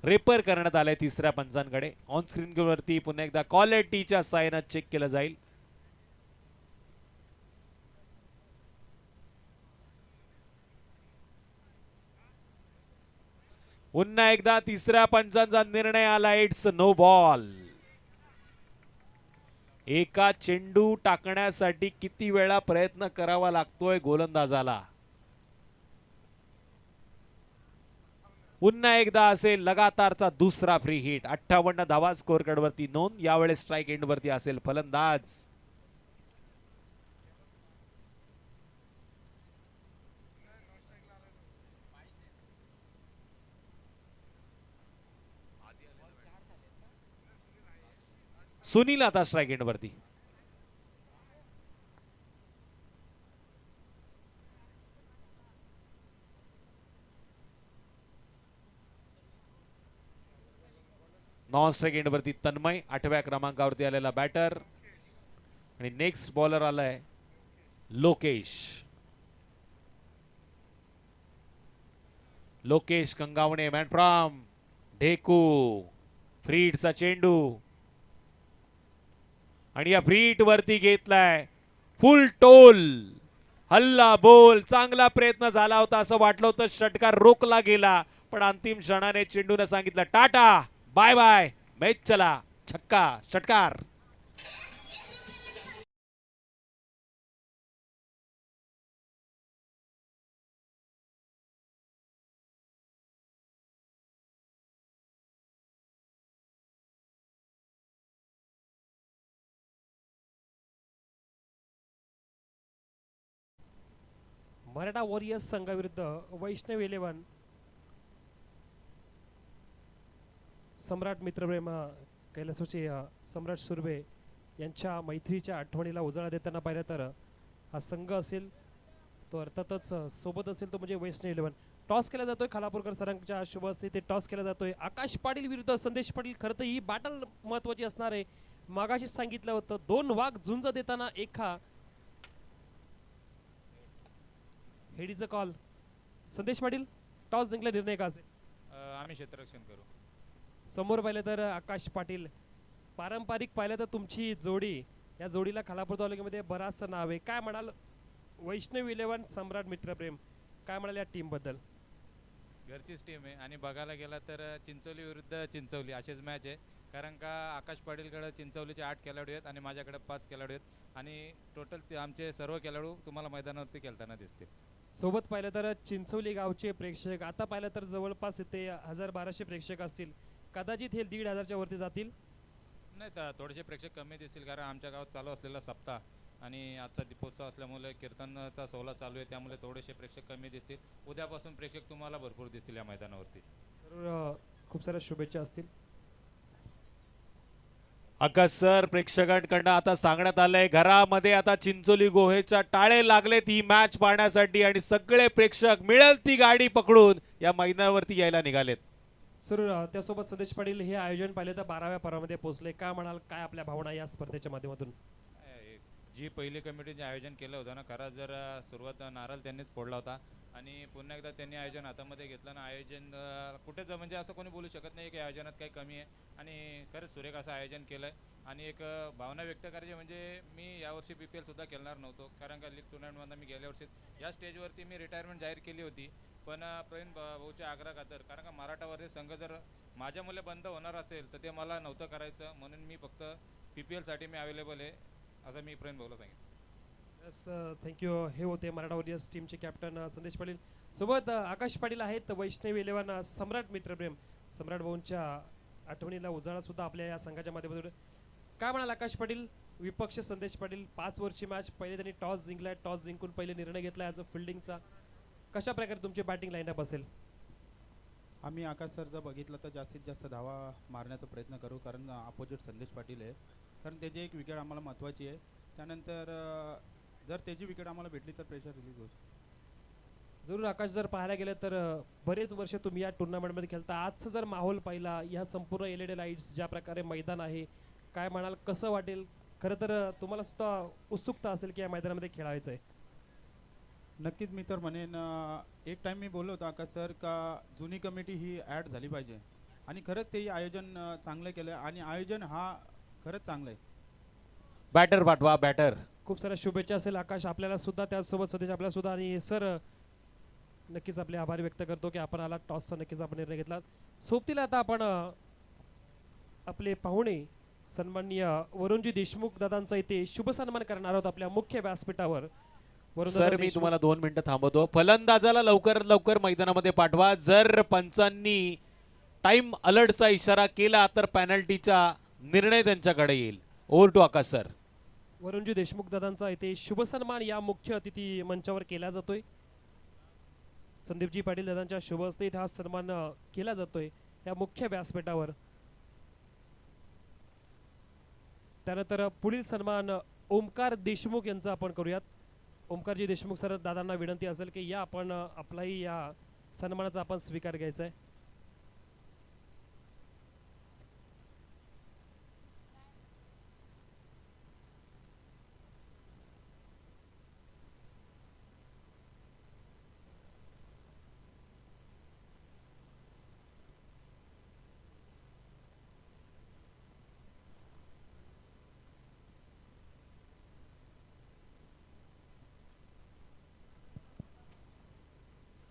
रेपर करण्यात आलंय तिसऱ्या पंचांकडे. ऑन स्क्रीन वरती पुन्हा एकदा क्वालिटीच्या सायनं चेक केलं जाईल. पुन्हा एकदा तिसऱ्या पंचांचा निर्णय आला. It's no ball. एका चेंडू टाकण्यासाठी किती वेळा प्रयत्न करावा लागतोय गोलंदाजाला. पुन्हा एकदा असेल लगातारचा दुसरा फ्री हिट. 58 धावा स्कोर कार्ड वरती नोंद. यावेळेस स्ट्राइक एंड वरती असेल फलंदाज. सुनील आता स्ट्राइक एंड वरती. नॉन स्ट्राइक एंड वरती तन्मय 8व्या क्रमांकावरती आलेला बॅटर. आणि नेक्स्ट बॉलर आलाय लोकेश. Lokesh Kangawane man from Dheku. फ्रीटचा चेंडू आणि या फ्रीट वरती घेतलाय फुल टोल. हल्ला बोल. चांगला प्रयत्न झाला होता असं वाटलं होतं. षटकार रोखला गेला पण अंतिम क्षणाने चेंडूने सांगितलं टाटा बाय बाय मैच चला. छक्का षटकार. मराठा वॉरियर्स संघाविरुद्ध वैष्णव 11 सम्राट मित्रप्रेम कैलासोचे सम्राट सुर्वे यांच्या मैत्रीच्या आठवणीला उजाळा देताना पाहिलं तर हा संघ असेल तो अर्थातच सोबत असेल तो म्हणजे वैष्णव 11. टॉस केला जातोय खालापूरकर सरांच्या शुभ हस्ते. ते टॉस केला जातोय. आकाश पाटील विरुद्ध संदेश पाटील. खरं तर ही बॅटल महत्वाची असणार आहे. मागाशी सांगितलं होतं 2 वाघ झुंज देताना एका हेडीचा कॉल. संदेश पाटील टॉस जिंकला निर्णय का असेल? आम्ही क्षेत्ररक्षण करू. समोर पाहिलं तर आकाश पाटील. पारंपरिक पाहिलं तर तुमची जोडी या जोडीला खालापूर तालुक्यामध्ये बराचसं नाव आहे. काय म्हणाल वैष्णव 11 सम्राट मित्रप्रेम काय म्हणाल या टीम बद्दल? घरचीच टीम आहे आणि बघायला गेला तर चिंचोली विरुद्ध चिंचवली अशीच मॅच आहे. कारण का आकाश पाटीलकडे चिंचवलीचे 8 खेळाडू आहेत आणि माझ्याकडे 5 खेळाडू आहेत आणि टोटल आमचे सर्व खेळाडू तुम्हाला मैदानावरती खेळताना दिसतील. सोबत पाहिलं तर चिंचवली गावचे प्रेक्षक आता पाहिलं तर जवळपास इथे 1000-1200 प्रेक्षक असतील. कदाचित हे 1500च्या वरती जातील. नाही तर थोडेसे प्रेक्षक कमी दिसतील कारण आमच्या गावात चालू असलेला सप्ताह आणि आजचा दीपोत्सव असल्यामुळे कीर्तनचा सोहळा चालू आहे त्यामुळे थोडेसे प्रेक्षक कमी दिसतील. उद्यापासून प्रेक्षक तुम्हाला भरपूर दिसतील या मैदानावरती. तर खूप साऱ्या शुभेच्छा असतील. आकाश सर प्रेक्षकांकडनं आता सांगण्यात आलंय घरामध्ये आता चिंचोली गोहेच्या टाळे लागलेत ही मॅच पाहण्यासाठी आणि सगळे प्रेक्षक मिळेल ती गाडी पकडून या मैदानावरती यायला निघालेत. सर त्यासोबत संदेश पाटील हे आयोजन पाहिलं तर 12व्या पर्वामध्ये पोहोचले. काय म्हणाल काय आपल्या भावना या स्पर्धेच्या माध्यमातून? जी पहिली कमिटीने आयोजन केलं होतं ना खरंच जर सुरुवात नारळ त्यांनीच फोडला होता आणि पुन्हा एकदा त्यांनी आयोजन हातामध्ये घेतलं ना आयोजन कुठेच म्हणजे असं कोणी बोलू शकत नाही की आयोजनात काही कमी आहे आणि खरंच सुरेख असं आयोजन केलं आहे. आणि एक भावना व्यक्त करायची म्हणजे मी यावर्षी BPL सुद्धा खेळणार नव्हतो कारण का लीग टुर्नामेंटमध्ये मी गेल्या वर्षी या स्टेजवरती मी रिटायरमेंट जाहीर केली होती पण प्रवीण भाऊच्या आग्रह खातर कारण का मराठावरती संघ जर माझ्यामुळे बंद होणार असेल तर ते मला नव्हतं करायचं म्हणून मी फक्त PPLसाठी मी अवेलेबल आहे असं मी प्रवीण भाऊला सांगितलं. Yes thank you. हे होते मराठा वॉरियर्स टीमचे कॅप्टन संदेश पाटील. सोबत आकाश पाटील आहेत वैष्णव 11 सम्राट मित्रप्रेम. सम्राट भाऊंच्या आठवणीला उजाळा सुद्धा आपल्या या संघाच्या माध्यमातून. काय म्हणाल आकाश पाटील? विपक्ष संदेश पाटील 5 वरची मॅच पहिले त्यांनी टॉस जिंकलाय. टॉस जिंकून पहिले निर्णय घेतला ॲज अ फिल्डिंगचा. कशा प्रकारे तुमची बॅटिंग लाईनअप असेल? आम्ही आकाश सर जर बघितलं तर जास्तीत जास्त धावा मारण्याचा प्रयत्न करू कारण अपोजिट संदेश पाटील आहे कारण त्याची एक विकेट आम्हाला महत्त्वाची आहे. त्यानंतर जर त्याची विकेट आम्हाला भेटली तर प्रेशर रिलीज होईल. जरूर आकाश जर पाहायला गेलं तर बरेच वर्ष तुम्ही या टुर्नामेंटमध्ये खेळता. आजचं जर माहोल पाहिला या संपूर्ण LED लाईट्स ज्या प्रकारे मैदान आहे काय म्हणाल कसं वाटेल? खरं तर तुम्हाला सुद्धा उत्सुकता असेल की या मैदानामध्ये खेळायचं आहे. नक्कीच मी तर म्हणेन एक टाईम मी बोललो होतो आकाश सर का जुनी कमिटी ही ॲड झाली पाहिजे आणि खरंच तेही आयोजन चांगलं केलं आणि आयोजन हा खरंच चांगलं आहे. बॅटर पाठवा बॅटर. खूप साऱ्या शुभेच्छा असेल आकाश आपल्याला सुद्धा त्याचसोबत सदेश आपल्याला सुद्धा. आणि सर नक्कीच आपले आभार व्यक्त करतो की आपण आला टॉसचा नक्कीच आपण निर्णय घेतला. सोबतीला आता आपण आपले पाहुणे सन्माननीय वरुणजी देशमुख दादांचा इथे शुभ सन्मान करणार आहोत आपल्या मुख्य व्यासपीठावर. सर मी तुम्हाला 2 मिनिटं थांबवतो. फलंदाजाला लवकरात लवकर मैदानामध्ये पाठवा. जर पंचांनी टाइम अलर्टचा इशारा केला तर पेनल्टीचा निर्णय त्यांच्याकडे येईल. Over to Akash sir. वरुणजी देशमुख दादांचा इथे शुभ सन्मान या मुख्य अतिथी मंचावर केला जातोय. संदीपजी पाटील दादांच्या शुभ हस्ते इथे हा सन्मान केला जातोय या मुख्य व्यासपीठावर. त्यानंतर पुढील सन्मान ओमकार देशमुख यांचा आपण करूयात. ओमकारजी देशमुख सर दादांना विनंती असेल की या आपण आपलाही या सन्मानाचा आपण स्वीकार घ्यायचा आहे.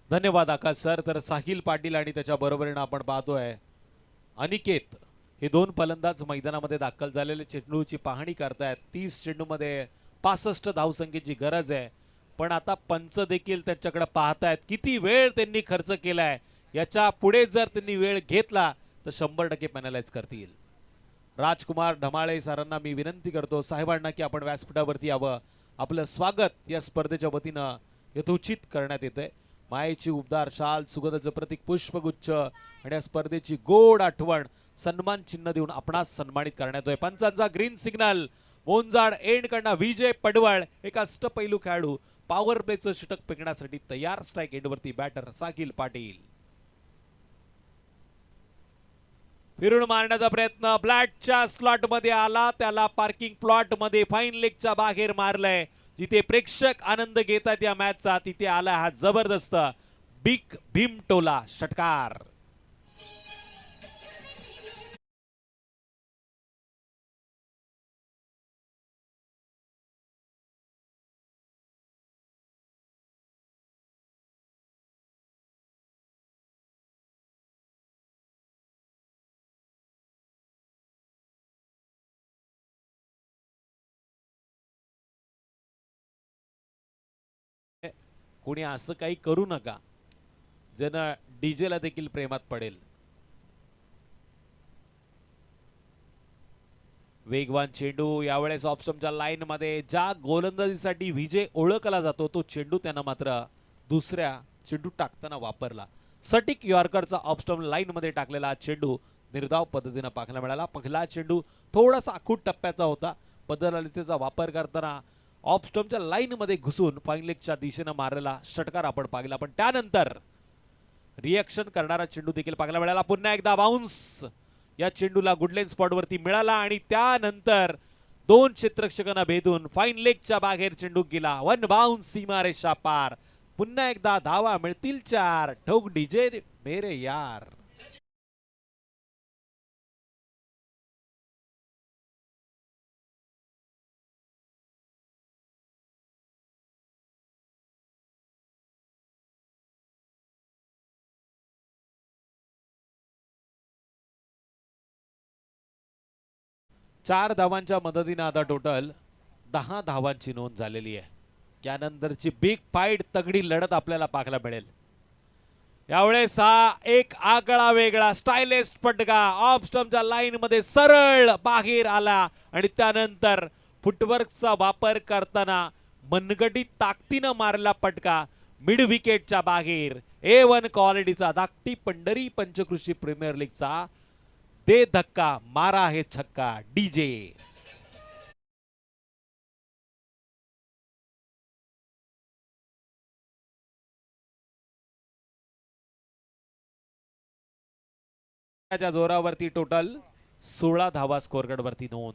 धन्यवाद आकाश सर. तर साहिल पाटील आणि त्याच्या बरोबरीने आपण पाहतोय अनिकेत हे 2 फलंदाज मैदानामध्ये दाखल झालेले चेंडूची पाहणी करतायत. 30 चेंडूमध्ये 65 धावसंख्येची गरज आहे. पण आता पंच देखील त्यांच्याकडे पाहतायत. किती वेळ त्यांनी खर्च केलाय. याच्या पुढे जर त्यांनी वेळ घेतला तर 100% पेनलाइज करतील. राजकुमार ढमाळे सरांना मी विनंती करतो साहेबांना की आपण व्यासपीठावरती यावं. आपलं स्वागत या स्पर्धेच्या वतीनं यथोचित करण्यात येतंय. मायेची उबदार शाल, सुगंधाचं प्रतीक पुष्पगुच्छ आणि या स्पर्धेची गोड आठवण सन्मान चिन्ह देऊन आपणास सन्मानित करण्यात येतोय. पंचांचा ग्रीन सिग्नल. मोंजाड एंड कडनं विजय पडवळ एक अष्टपैलू खेळाडू पॉवर प्लेचं षटक फेकण्यासाठी तयार. स्ट्राइक एंडवरती बॅटर साहिल पाटील. फिरून मारण्याचा प्रयत्न ब्लॅटच्या स्लॉट मध्ये आला. त्याला पार्किंग प्लॉट मध्ये फाईन लेगच्या बाहेर मारलंय. जिथे प्रेक्षक आनंद घेतात या मॅचचा तिथे आला हा जबरदस्त बिग भीम टोला षटकार. कोणी असं काही करू नका ज्यानं डीजेला देखील प्रेमात पडेल. वेगवान चेंडू यावेळेस ऑप्शनच्या लाईन मध्ये. ज्या गोलंदाजीसाठी विजय ओळखला जातो तो चेंडू त्यांना मात्र दुसऱ्या चेंडू टाकताना वापरला. सटिक यॉर्करचा ऑप्शन लाईन मध्ये टाकलेला चेंडू निर्धाव पद्धतीने पाहायला मिळाला. पहिला चेंडू थोडासा आखूट टप्प्याचा होता. पद्धतीचा वापर करताना ऑफ स्टंपच्या लाईन मध्ये घुसून फाईन लेगच्या दिशेने मारलेला षटकार आपण पाहिला. पण त्यानंतर रिएक्शन करणारा चेंडू देखील पाहायला मिळाला. पुन्हा एकदा बाउन्स या चेंडूला गुडलेन स्पॉट वरती मिळाला आणि त्यानंतर 2 क्षेत्ररक्षकांना भेदून फाईन लेगच्या बाहेर चेंडू गेला. 1 बाउन्स सीमारेषा पार. पुन्हा एकदा धावा मिळतील 4. ठोक डीजे मेरे यार. चार धावांच्या मदतीने आता टोटल 10 धावांची नोंद झालेली आहे. त्यानंतरची बिग फाईट तगडी लढत आपल्याला पाहायला मिळेल. यावेळेस हा एक आगळा वेगळा स्टायलिश फटका ऑफ स्टंपच्या लाईन मध्ये सरळ बाहेर आला आणि त्यानंतर फुटवर्कचा वापर करताना मनगटीत ताकदीनं मारला फटका मिड विकेटच्या बाहेर. A1 क्वालिटीचा धाकटी पंढरी पंचकृषी प्रीमियर लीगचा दे धक्का मारा आहे छक्का डीजे. जोरावरती टोटल 16 धावा स्कोरकार्ड वरती नोंद.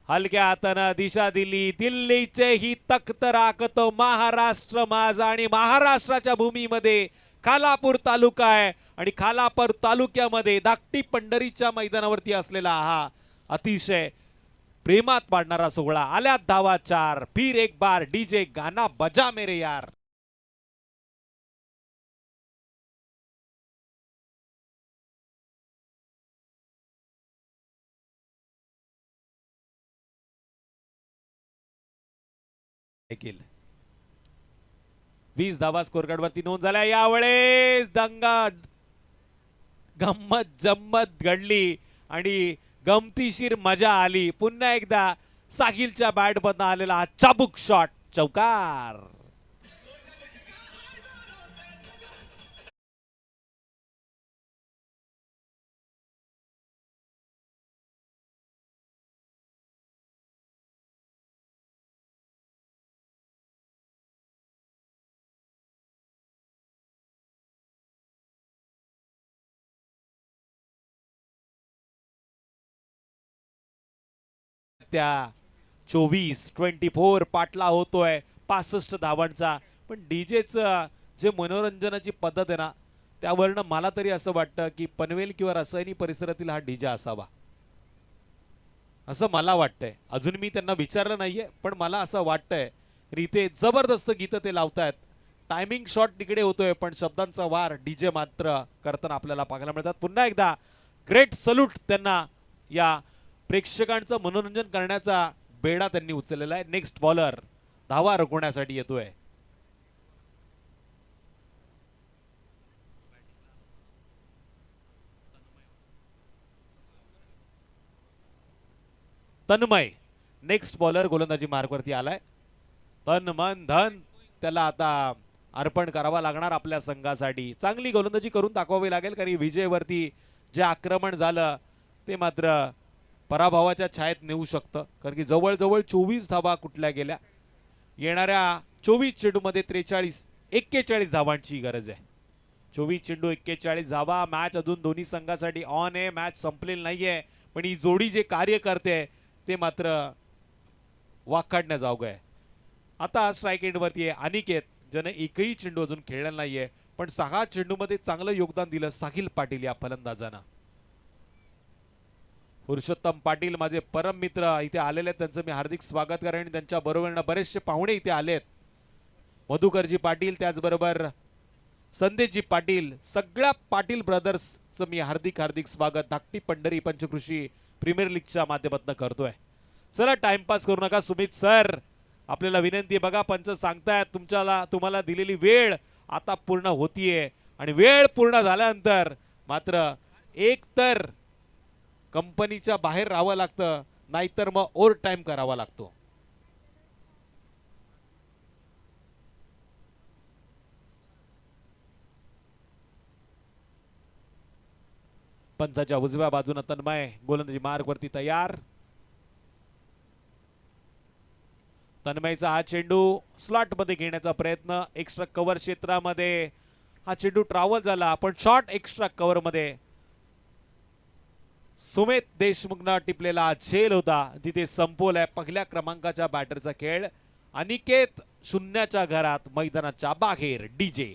हलक्या हातानं दिशा दिली. दिल्लीचे ही तख्त राखतो महाराष्ट्र माझा आणि महाराष्ट्राच्या भूमीमध्ये खालापूर तालुका आहे आणि खालापूर तालुक्यामध्ये धाकटी पंढरीच्या मैदानावरती असलेला हा अतिशय प्रेमात पाडणारा सोहळा. आल्यात धावा 4. फिर एक बार डीजे गाना बजा मेरे यार. देखील 20 धावा स्कोर कार्ड वरती नोंद झाल्या. यावेळेस दंगा गंमत जम्मत घडली आणि गमतीशीर मजा आली. पुन्हा एकदा साहिलच्या बॅट मधून आलेला हा चाबूक शॉट चौकार. त्या 24 पाटला होतोय 65 धावांचा. पण डीजेचं जे मनोरंजनाची पद्धत आहे ना, त्यावरनं मला तरी असं वाटतं की पनवेल किंवा रसायनी परिसरातील हा डीजे असावा असं मला वाटतंय. अजून मी त्यांना विचारलं नाहीये, पण मला असं वाटतंय. इथे जबरदस्त गीतं ते लावतायत. टायमिंग शॉट तिकडे होतोय, पण शब्दांचा वार डीजे मात्र करताना आपल्याला पाहायला मिळतात. पुन्हा एकदा ग्रेट सल्यूट त्यांना. या प्रेक्षकांचं मनोरंजन करण्याचा बेडा त्यांनी उचललेला आहे. नेक्स्ट बॉलर धावा रोखण्यासाठी येतोय. तन्मय नेक्स्ट बॉलर गोलंदाजी मार्कवरती आलाय. तन मन धन त्याला आता अर्पण करावा लागणार आपल्या संघासाठी. चांगली गोलंदाजी करून दाखवावी लागेल, कारण विजयवरती जे आक्रमण झालं ते मात्र पराभवाच्या छायेत नेऊ शकतं. कारण की जवळजवळ 24 धावा कुठल्या गेल्या. येणाऱ्या 24 चेंडूमध्ये 41 धावांची गरज आहे. 24 चेंडू 41 धावा. मॅच अजून दोन्ही संघासाठी ऑन आहे. मॅच संपलेली नाहीये, पण ही जोडी जे कार्य करते ते मात्र वाखाडण्याजोगं आहे. आता स्ट्राईक एंडवरती आहे अनिकेत, ज्याने एकही चेंडू अजून खेळलेला नाहीये, पण 6 चेंडूमध्ये चांगलं योगदान दिलं साहिल पाटील या फलंदाजानं. पुरुषोत्तम पाटील माझे परम मित्र इथे आलेले आहेत, त्यांचं मी हार्दिक स्वागत करेन. आणि त्यांच्या बरोबर बरेचसे पाहुणे इथे आलेत. मधुकरजी पाटील, त्याचबरोबर संदेशजी पाटील, सगळ्या पाटील ब्रदर्सचं मी हार्दिक स्वागत धाकटी पंढरी पंचकृषी प्रीमियर लीगच्या माध्यमातून करतोय. चला टाइमपास करू नका. सुमित सर, आपल्याला विनंती आहे. बघा पंच सांगतायत तुम्हाला दिलेली वेळ आता पूर्ण होतीये, आणि वेळ पूर्ण झाल्यानंतर मात्र एक तर कंपनीच्या बाहेर राहावं लागतं, नाहीतर मग ओव्हर टाइम करावा लागतो. पंचाच्या उजव्या बाजूने तन्मय गोलंदाजी मार्ग वरती तयार. तन्मयचा हा चेंडू स्लॉट मध्ये घेण्याचा प्रयत्न. एक्स्ट्रा कव्हर क्षेत्रामध्ये हा चेंडू ट्रॅव्हल झाला, पण शॉर्ट एक्स्ट्रा कव्हर मध्ये सुमित देशमुखनं टिपलेला झेल होता, तिथे संपवलाय पहिल्या क्रमांकाच्या बॅटरचा खेळ. अनिकेत 0च्या घरात मैदानाच्या बाहेर डीजे.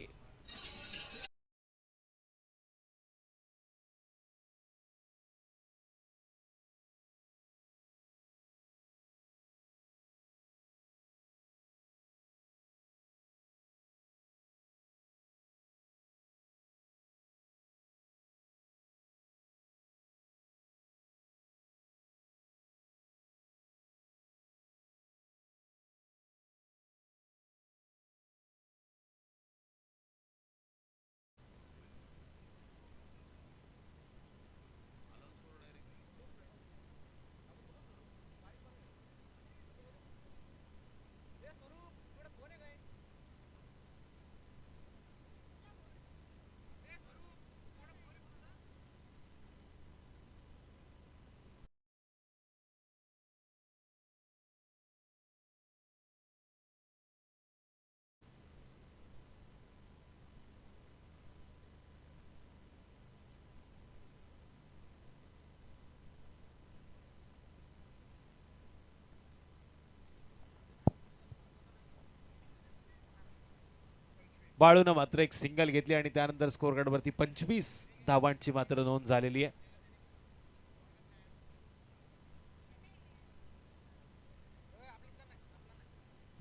बाळूनं मात्र एक सिंगल घेतली आणि त्यानंतर स्कोर कार्ड वरती 25 धावांची मात्र नोंद झालेली आहे.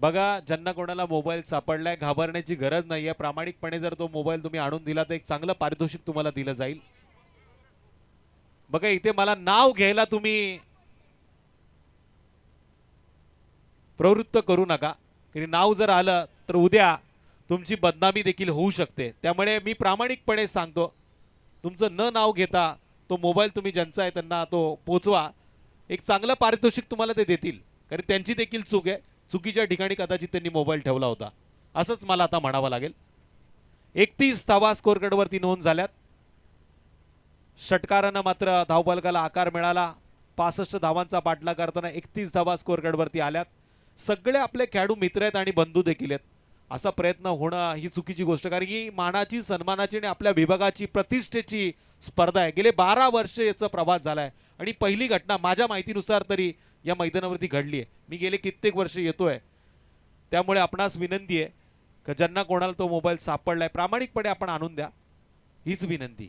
बघा, ज्यांना कोणाला मोबाईल सापडलाय घाबरण्याची गरज नाहीये. प्रामाणिकपणे जर तो मोबाईल तुम्ही आणून दिला तर एक चांगलं पारितोषिक तुम्हाला दिलं जाईल. बघा, इथे मला नाव घ्यायला तुम्ही प्रवृत्त करू नका, की नाव जर आलं तर उद्या तुमची बदनामी देखील होऊ शकते. त्यामुळे मी प्रामाणिकपणे सांगतो, तुमचं न नाव घेता तो मोबाईल तुम्ही ज्यांचा आहे त्यांना तो पोचवा. एक चांगलं पारितोषिक तुम्हाला ते देतील, कारण त्यांची देखील चूक आहे. चुकीच्या ठिकाणी कदाचित त्यांनी मोबाईल ठेवला होता, असंच मला आता म्हणावं लागेल. 31 धावा स्कोअर कार्डवरती नोंद झाल्यात. षटकारानं मात्र धावफलकाला आकार मिळाला. 65 धावांचा पाठलाग करताना 31 धावा स्कोअर कार्डवरती आल्यात. सगळे आपले खेळाडू मित्र आहेत आणि बंधू देखील आहेत. असा प्रयत्न होणं ही चुकीची गोष्ट, कारण की मानाची, सन्मानाची आणि आपल्या विभागाची प्रतिष्ठेची स्पर्धा आहे. गेले 12 वर्ष याचा प्रवास झालाय आणि पहिली घटना माझ्या माहितीनुसार तरी या मैदानावरती घडली आहे. मी गेले कित्येक वर्ष येतोय, त्यामुळे आपणास विनंती आहे की ज्यांना कोणाला तो मोबाईल सापडलाय प्रामाणिकपणे आपण आणून द्या, हीच विनंती.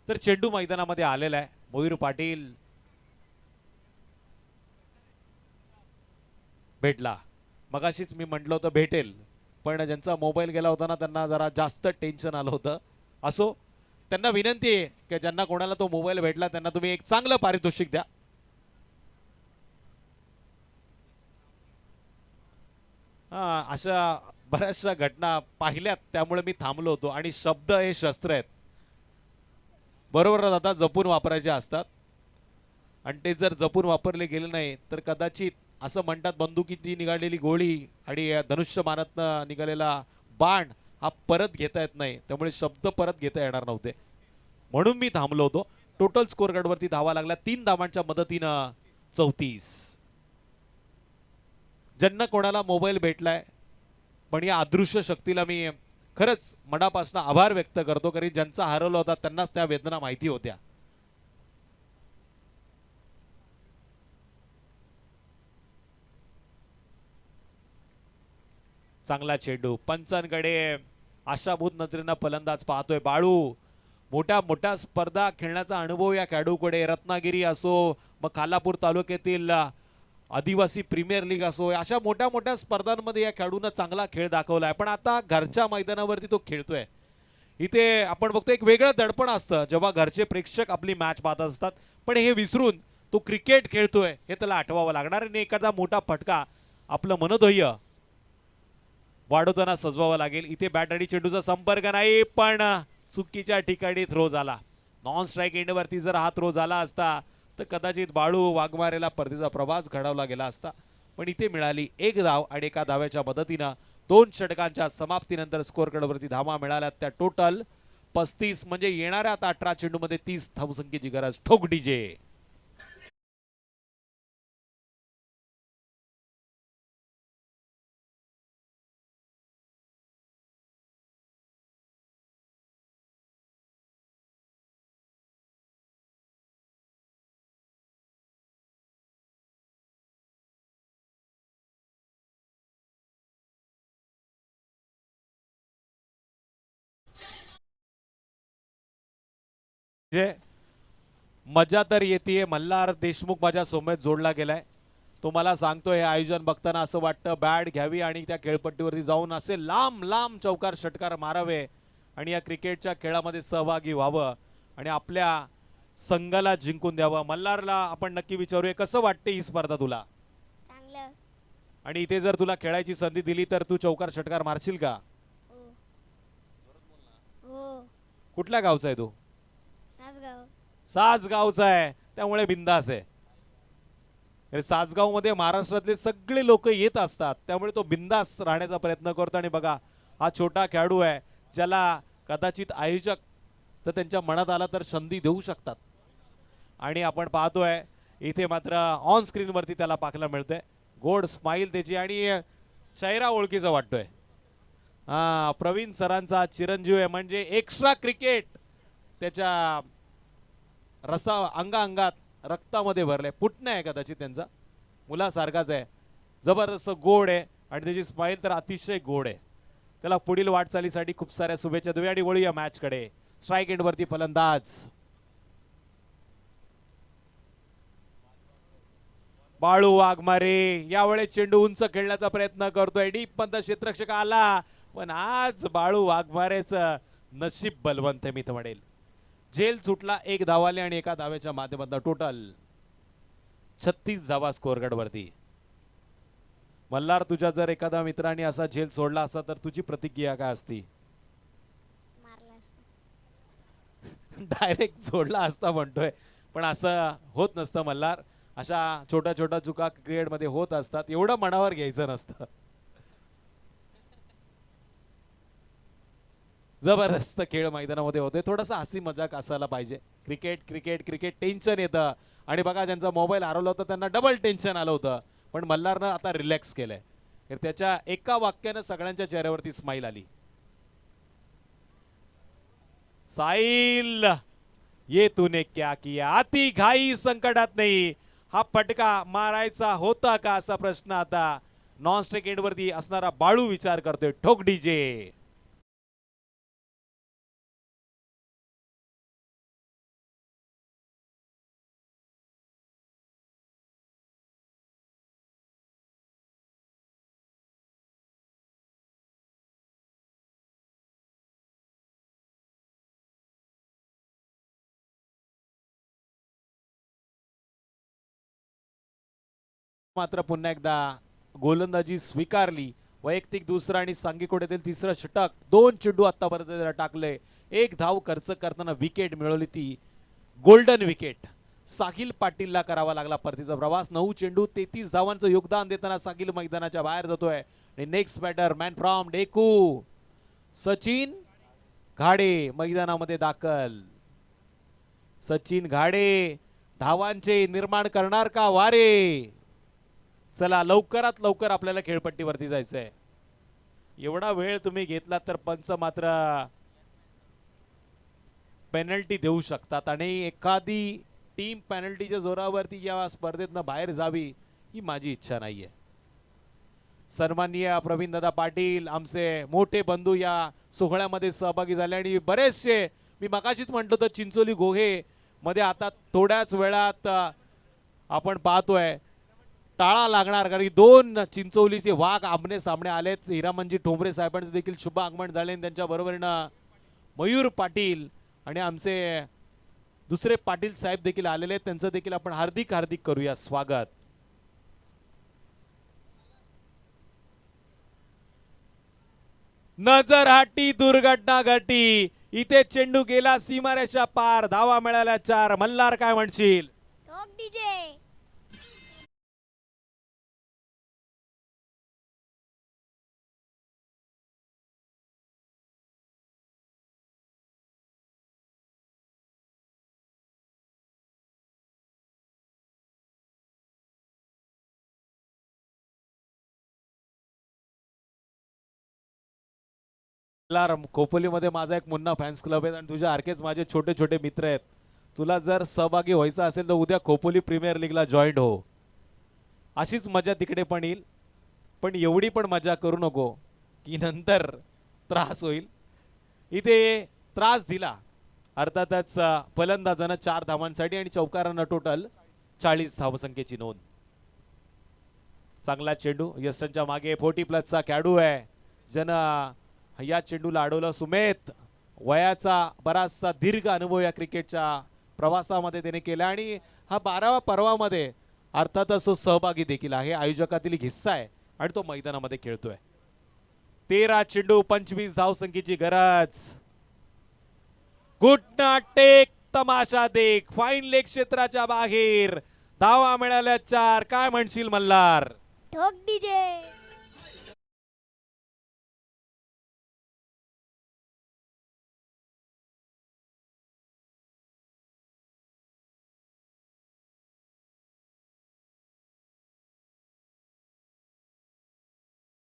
तर चेंडू मैदानामध्ये आलेला आहे. मयूर पाटील भेटला. मगाशीच मी म्हटलं होतं भेटेल, पण ज्यांचा मोबाईल गेला होता ना त्यांना जरा जास्त टेन्शन आलं होतं. असो, त्यांना विनंती आहे की ज्यांना कोणाला तो मोबाईल भेटला त्यांना तुम्ही एक चांगलं पारितोषिक द्या. हा, अशा बऱ्याचशा घटना पाहिल्यात, त्यामुळे मी थांबलो होतो. आणि शब्द हे शस्त्र आहेत, बरोबर आता जपून वापरायचे असतात, आणि ते जर जपून वापरले गेले नाही तर कदाचित असं म्हणतात बंदुकीतली निघालेली गोळी आणि धनुष्यबाणातनं निघालेला बाण हा परत घेता येत नाही. त्यामुळे शब्द परत घेता येणार नव्हते, म्हणून मी थांबलो होतो. टोटल स्कोअर कार्डवरती धावा लागल्या 3 धावांच्या मदतीनं 34. ज्यांना कोणाला मोबाईल भेटलाय, पण या अदृश्य शक्तीला मी खरंच मनापासून आभार व्यक्त करतो, कारण ज्यांचा हरवला होता त्यांनाच त्या वेदना माहिती होत्या. चांगला चेंडू पंचांकडे आशाभूत नजरेनं फलंदाज पाहतोय बाळू. मोठ्या मोठ्या स्पर्धा खेळण्याचा अनुभव या खेळाडूकडे. रत्नागिरी असो, मग खालापूर तालुक्यातील आदिवासी प्रीमियर लीग असो, अशा मोठ्या मोठ्या स्पर्धांमध्ये या खेळाडूंना चांगला खेळ दाखवलाय. पण आता घरच्या मैदानावरती तो खेळतोय. इथे आपण बघतो एक वेगळं दडपण असतं जेव्हा घरचे प्रेक्षक आपली मॅच पाहत असतात, पण हे विसरून तो क्रिकेट खेळतोय हे त्याला आठवावं लागणार. आणि एखादा मोठा फटका आपलं मनोधैर्य वाढवताना सजवावं लागेल. इथे बॅट आणि चेंडूचा संपर्क नाही, पण चुकीच्या ठिकाणी थ्रो झाला. नॉन स्ट्राईक एंडवरती जर हा थ्रो झाला असता तर कदाचित बाळू वाघमारेला परतीचा प्रवास घडवला गेला असता. पण इथे मिळाली 1 धाव आणि एका धाव्याच्या मदतीनं 2 षटकांच्या समाप्तीनंतर स्कोअर कार्डवरती धावा मिळाल्या त्या टोटल 35. म्हणजे येणाऱ्या आता 18 चेंडूमध्ये 30 धावसंख्येची गरज. ठोक डीजे. मजा तर येते. मल्हार देशमुख माझ्या सोबत जोडला गेलाय. तो मला सांगतोय हे आयोजन बघताना असं वाटतं बॅट घ्यावी आणि त्या खेळपट्टीवरती जाऊन असे लांब लांब चौकार षटकार मारावे आणि या क्रिकेटच्या खेळामध्ये सहभागी व्हावं आणि आपल्या संघाला जिंकून द्यावं. मल्हारला आपण नक्की विचारूया, कसं वाटते ही स्पर्धा तुला? चांगलं. आणि इथे जर तुला खेळायची संधी दिली तर तू चौकार षटकार मारशील का? हो. हो. कुठल्या गावचा आहे तू? सासगाव. सासगावचा आहे, त्यामुळे बिंदास आहे. सासगाव मध्ये महाराष्ट्रातले सगळे लोक येत असतात, त्यामुळे तो बिंदास राहण्याचा प्रयत्न करतो. आणि बघा हा छोटा खेळाडू आहे ज्याला कदाचित आयोजक तर त्यांच्या मनात आला तर संधी देऊ शकतात. आणि आपण पाहतोय इथे मात्र ऑन स्क्रीन वरती त्याला पाहायला मिळतंय गोड स्माइल त्याची आणि चेहरा ओळखीचा वाटतोय. हा, प्रवीण सरांचा चिरंजीव आहे, म्हणजे एक्स्ट्रा क्रिकेट त्याच्या रसा अंगात रक्तामध्ये भरले. पुटणं आहे कदाचित त्यांचा, मुलासारखाच आहे, जबरदस्त गोड आहे. आणि त्याची स्माईल तर अतिशय गोड आहे. त्याला पुढील वाटचालीसाठी खूप साऱ्या शुभेच्छा देऊया आणि वळूया मॅच कडे. स्ट्राईक एंड वरती फलंदाज बाळू वाघमारे. यावेळेस चेंडू उंच खेळण्याचा प्रयत्न करतोय. डीप पंत क्षेत्ररक्षक आला, पण आज बाळू वाघमारेचं नशीब बलवंत मी तर म्हणेल. झेल सुटला, 1 धावाले आणि 1 धाव्याच्या माध्यमातून टोटल 36 धावा स्कोअरगड वरती. मल्हार, तुझ्या जर एखाद्या मित्राने असा झेल सोडला असता तर तुझी प्रतिक्रिया काय असती? मारला असता. डायरेक्ट सोडला असता म्हणतोय, पण असं होत नसतं मल्हार. अशा छोट्या छोट्या चुका क्रिकेटमध्ये होत असतात, एवढं मनावर घ्यायचं नसतं. जबरदस्त खेळ मैदानामध्ये होते. थोडासा हसी मजाक असायला पाहिजे. क्रिकेट क्रिकेट क्रिकेट टेन्शन येतं आणि बघा ज्यांचा मोबाईल हरवला होता त्यांना डबल टेन्शन आलं होतं, पण मल्हारनं आता रिलॅक्स केलंय. तर त्याच्या एका वाक्यानं सगळ्यांच्या चेहऱ्यावरती स्माईल आली. साहिल, ये तूने क्या किया? अति घाई संकटात नाही. हा फटका मारायचा होता का असा प्रश्न आता नॉन स्ट्राइक एंड वरती असणारा बाळू विचार करतोय. ठोक डीजे. मात्र पुन्हा एकदा गोलंदाजी स्वीकारली. वैयक्तिक दुसरा आणि सांगीकोट्यातील तिसरा षटक. 2 चेंडू आतापर्यंत टाकले. 1 धाव खर्च करताना विकेट मिळवली, ती गोल्डन विकेट. साहिल पाटीलला करावा लागला परतीचा प्रवास. 9 चेंडू 33 धावांचं योगदान देताना साहिल मैदानाच्या बाहेर जातोय. आणि नेक्स्ट बॅटर मॅन फ्रॉम डेकू सचिन घाडे मैदानामध्ये दाखल. सचिन घाडे धावांचे निर्माण करणार का वारे? चला लवकरात लवकर आपल्याला खेळपट्टीवरती जायचंय. एवढा वेळ तुम्ही घेतला तर पंच मात्र पेनल्टी देऊ शकतात आणि एखादी टीम पेनल्टीच्या जोरावरती या स्पर्धेतनं बाहेर जावी ही माझी इच्छा नाहीये. सन्माननीय प्रवीणदादा पाटील आमचे मोठे बंधू या सोहळ्यामध्ये सहभागी झाले आणि बरेचसे मी मगाशीच म्हटलं तर चिंचोली गोहे मध्ये आता थोड्याच वेळात आपण पाहतोय टाळा लागणार, कारण 2 चिंचोलीचे वाघ आमने सामने आलेत. हिरामनजी ठोंबरे साहेबांचे देखील शुभ आगमन झाले. त्यांच्या बरोबरीनं मयूर पाटील आणि आमचे दुसरे पाटील साहेब देखील आलेले आहेत. त्यांचं देखील आपण हार्दिक हार्दिक करूया स्वागत. नजर हाटी दुर्घटना घटी. इथे चेंडू गेला सीमारेषा पार. धावा मिळाल्या 4. मल्हार काय म्हणशील? ठोक डीजे. अलार्म खोपोलीमध्ये माझा एक मुन्ना फॅन्स क्लब आहे आणि तुझ्या सारखेच माझे छोटे छोटे मित्र आहेत. तुला जर सहभागी व्हायचं असेल तर उद्या खोपोली प्रीमियर लीगला जॉईन हो. अशीच मजा तिकडे पण येईल, पण एवढी पण मजा करू नको की नंतर त्रास होईल. इथे त्रास दिला अर्थातच फलंदाजानं 4 धावांसाठी आणि चौकारानं टोटल 40 धावसंख्येची नोंद. चांगला चेंडू यस्टनच्या मागे 40+ खेळाडू आहे ज्यानं या चेंडूला अडवलं. सुमेत वयाचा बराचसा दीर्घ अनुभव या क्रिकेटच्या प्रवासामध्ये त्याने केला आणि हा 12व्या पर्वामध्ये अर्थातच तो सहभागी देखील आहे. आयोजकातील एक हिस्सा आहे आणि तो मैदानामध्ये खेळतोय. 13 चेंडू 25 धावसंख्येची गरज. घुटना टेक तमाशा देख. फाईन लेग क्षेत्राच्या बाहेर धावा मिळाल्या 4. काय म्हणशील मल्हार? ठोक डीजे.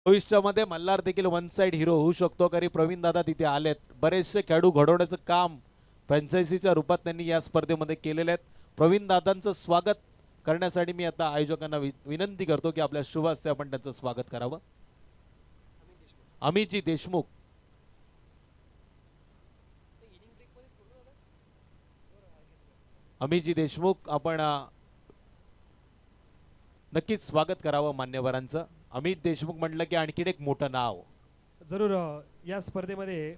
भविष्यामध्ये मल्हार देखील वन साइड हिरो होऊ शकतो, कारण प्रवीण दादा तिथे आलेत. बरेचसे खेळाडू घडवण्याचं काम फ्रँचायझीच्या रूपात त्यांनी या स्पर्धेमध्ये केलेले आहेत. प्रवीण दादांचं स्वागत करण्यासाठी मी आता आयोजकांना विनंती करतो की आपल्या शुभ हस्ते आपण त्यांचं स्वागत करावं. अमितजी देशमुख अमितजी देशमुख आपण नक्कीच स्वागत करावं मान्यवरांचं. अमित देशमुख म्हटलं की आणखीन एक मोठं नाव. जरूर या स्पर्धेमध्ये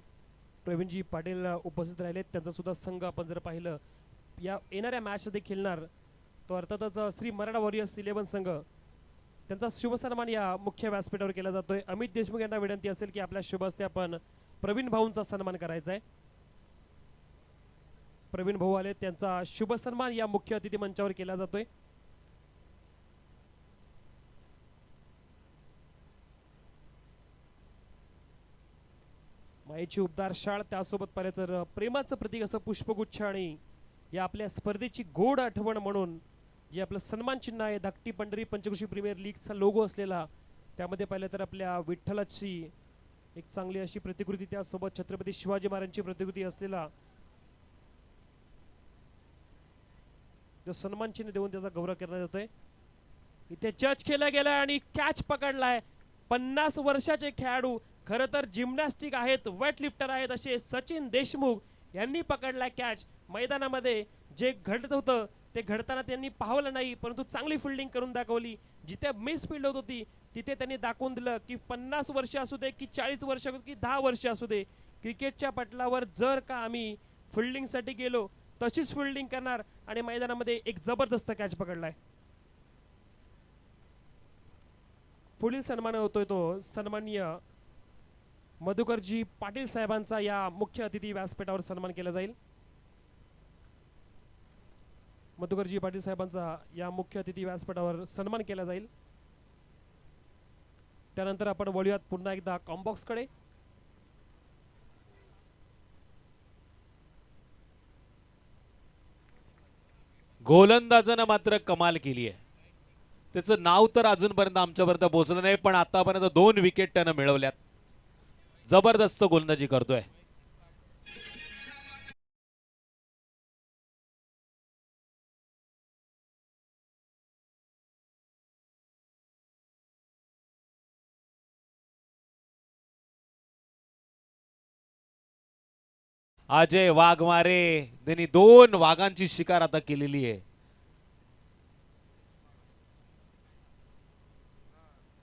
प्रवीणजी पाटील उपस्थित राहिले. त्यांचा सुद्धा संघ आपण जर पाहिलं या येणाऱ्या मॅचमध्ये खेळणार तो अर्थातच श्री मराठा वॉरियर्स 11 संघ. त्यांचा शुभ सन्मान या मुख्य व्यासपीठावर केला जातोय. अमित देशमुख यांना विनंती असेल की आपल्या शुभ हस्ते आपण प्रवीण भाऊंचा सन्मान करायचा आहे. प्रवीण भाऊ आले, त्यांचा शुभ सन्मान या मुख्य अतिथी मंचावर केला जातोय. मायेची उबदार शाळ, त्यासोबत पाहिलं तर प्रेमाचं प्रतीक असं पुष्पगुच्छ आणि या आपल्या स्पर्धेची गोड आठवण म्हणून जे आपलं सन्मान चिन्ह आहे धाकटी पंढरी पंचकृषी प्रीमियर लीगचा लोगो असलेला, त्यामध्ये पाहिलं तर आपल्या विठ्ठलाची एक चांगली अशी प्रतिकृती, त्यासोबत छत्रपती शिवाजी महाराजांची प्रतिकृती असलेला जो सन्मान चिन्ह देऊन त्याचा गौरव करण्यात येतोय. इथे चर्च केला गेला आणि कॅच पकडलाय. 50 वर्षाचे खेळाडू, खरं तर जिम्नॅस्टिक आहेत, वेट लिफ्टर आहेत असे सचिन देशमुख यांनी पकडलाय कॅच. मैदानामध्ये जे घडत होतं ते घडताना त्यांनी पाहवलं नाही, परंतु चांगली फिल्डिंग करून दाखवली. जिथे मिस फील्ड होत होती तिथे त्यांनी दाखवून दिलं की 50 वर्ष असू दे की 40 वर्ष की 10 वर्ष असू दे, क्रिकेटच्या पटलावर जर का आम्ही फिल्डिंगसाठी गेलो तशीच फिल्डिंग करणार. आणि मैदानामध्ये एक जबरदस्त कॅच पकडलाय. पुढील सन्मान होतोय तो सन्माननीय मधुकरजी पाटील साहेबांचा या मुख्य अतिथी व्यासपीठावर सन्मान केला जाईल. मधुकरजी पाटील साहेबांचा या मुख्य अतिथी व्यासपीठावर सन्मान केला जाईल. त्यानंतर आपण वळूयात पुन्हा एकदा कॉम्बॉक्स कडे. गोलंदाजानं मात्र कमाल केली आहे. त्याचं नाव तर अजूनपर्यंत आमच्यापर्यंत पोहोचलं नाही, पण आतापर्यंत 2 विकेट त्यानं मिळवल्यात. जबरदस्त गोलंदाजी करतोय. अजय वाघमारे त्यांनी 2 वाघांची शिकार आता केलेली आहे.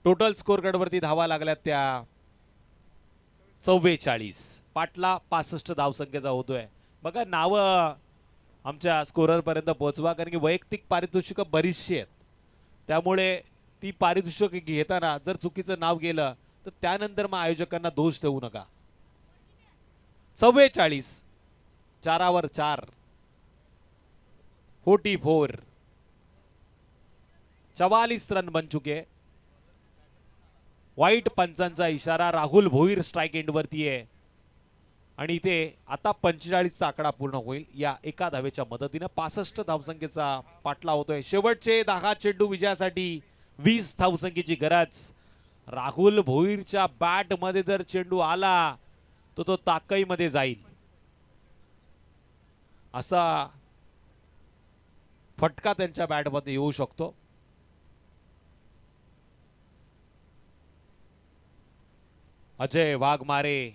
टोटल स्कोर कार्डवरती धावा लागल्यात त्या 44. पाटला 65 धावसंख्येचा होतोय. बघा नाव आमच्या स्कोरर पर्यंत पोहोचवा, कारण की वैयक्तिक पारितोषिक बरीचशी आहेत. त्यामुळे ती पारितोषिक घेताना जर चुकीचं नाव गेलं तर त्यानंतर मग आयोजकांना दोष देऊ नका. 44 4 4 44 44 रन बन चुके. वाईट पंचांचा इशारा. राहुल भोईर स्ट्राइक एंड वरती आहे आणि इथे आता 45चा आकडा पूर्ण होईल या एका धावेच्या मदतीने. 65 धावसंख्येचा पाटला होतोय. शेवटचे 10 चेंडू विजयासाठी 20 धावसंख्येची गरज. राहुल भोईरच्या बॅट मध्ये जर चेंडू आला तो ताकईमध्ये जाईल असा फटका त्यांच्या बॅट मध्ये येऊ शकतो. अजय वाघमारे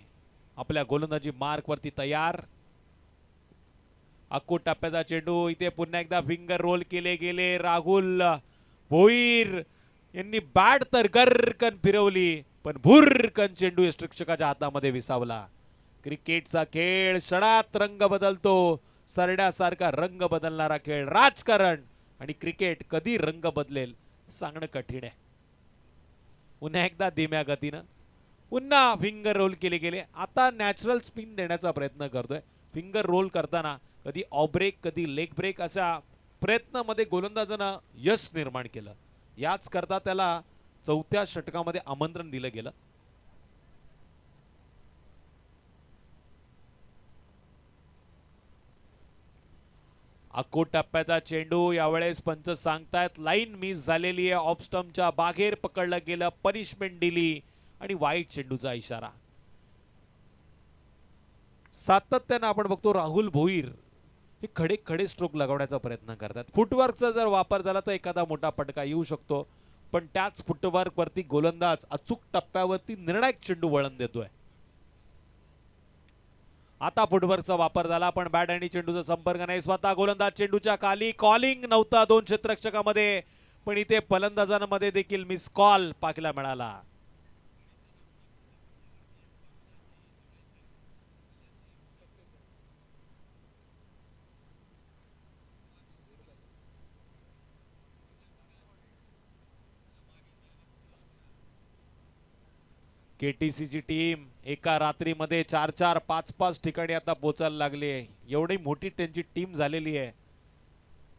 आपल्या गोलंदाजी मार्क वरती तयार. अक्कू टप्प्याचा चेंडू. इथे पुन्हा एकदा फिंगर रोल केले गेले. राहुल भोईर यांनी बॅट तर गर्रकन फिरवली, पण भुर्रकन चेंडू यष्टिक्षकाच्या हातामध्ये विसावला. क्रिकेटचा खेळ क्षणात रंग बदलतो. सरड्यासारखा रंग बदलणारा खेळ राजकारण आणि क्रिकेट कधी रंग बदलेल सांगणं कठीण आहे. पुन्हा एकदा धीम्या गतीनं पुन्हा फिंगर रोल केले गेले. आता नॅचरल स्पिन देण्याचा प्रयत्न करतोय. फिंगर रोल करताना कधी ऑफ ब्रेक कधी लेग ब्रेक अशा प्रयत्नामध्ये गोलंदाजानं यश निर्माण केलं. याच करता त्याला 4थ्या षटकामध्ये आमंत्रण दिलं गेलं. अक्को टप्प्याचा चेंडू. यावेळेस पंच सांगतायत लाईन मिस झालेली आहे. ऑफ स्टंपच्या बाहेर पकडलं गेलं, पनिशमेंट दिली आणि वाईट चेंडूचा इशारा. सातत्यानं आपण बघतो राहुल भोईर हे खडे स्ट्रोक लगावण्याचा प्रयत्न करतात. फुटवर्कचा जर वापर झाला तर एखादा मोठा पटका येऊ शकतो, पण त्याच फुटवर्क वरती गोलंदाज अचूक टप्प्यावरती निर्णायक चेंडू वळण देतोय. आता फुटवर्कचा वापर झाला पण बॅट आणि चेंडूचा संपर्क नाही. स्वतः गोलंदाज चेंडूच्या खाली. कॉलिंग नव्हता दोन क्षेत्ररक्षकामध्ये, पण इथे फलंदाजांमध्ये देखील मिस कॉल पाहायला मिळाला. केटीसीची टीम एका रात्रीमध्ये 4-4, 5-5 ठिकाणी आता पोहोचायला लागली आहे. एवढी मोठी त्यांची टीम झालेली आहे.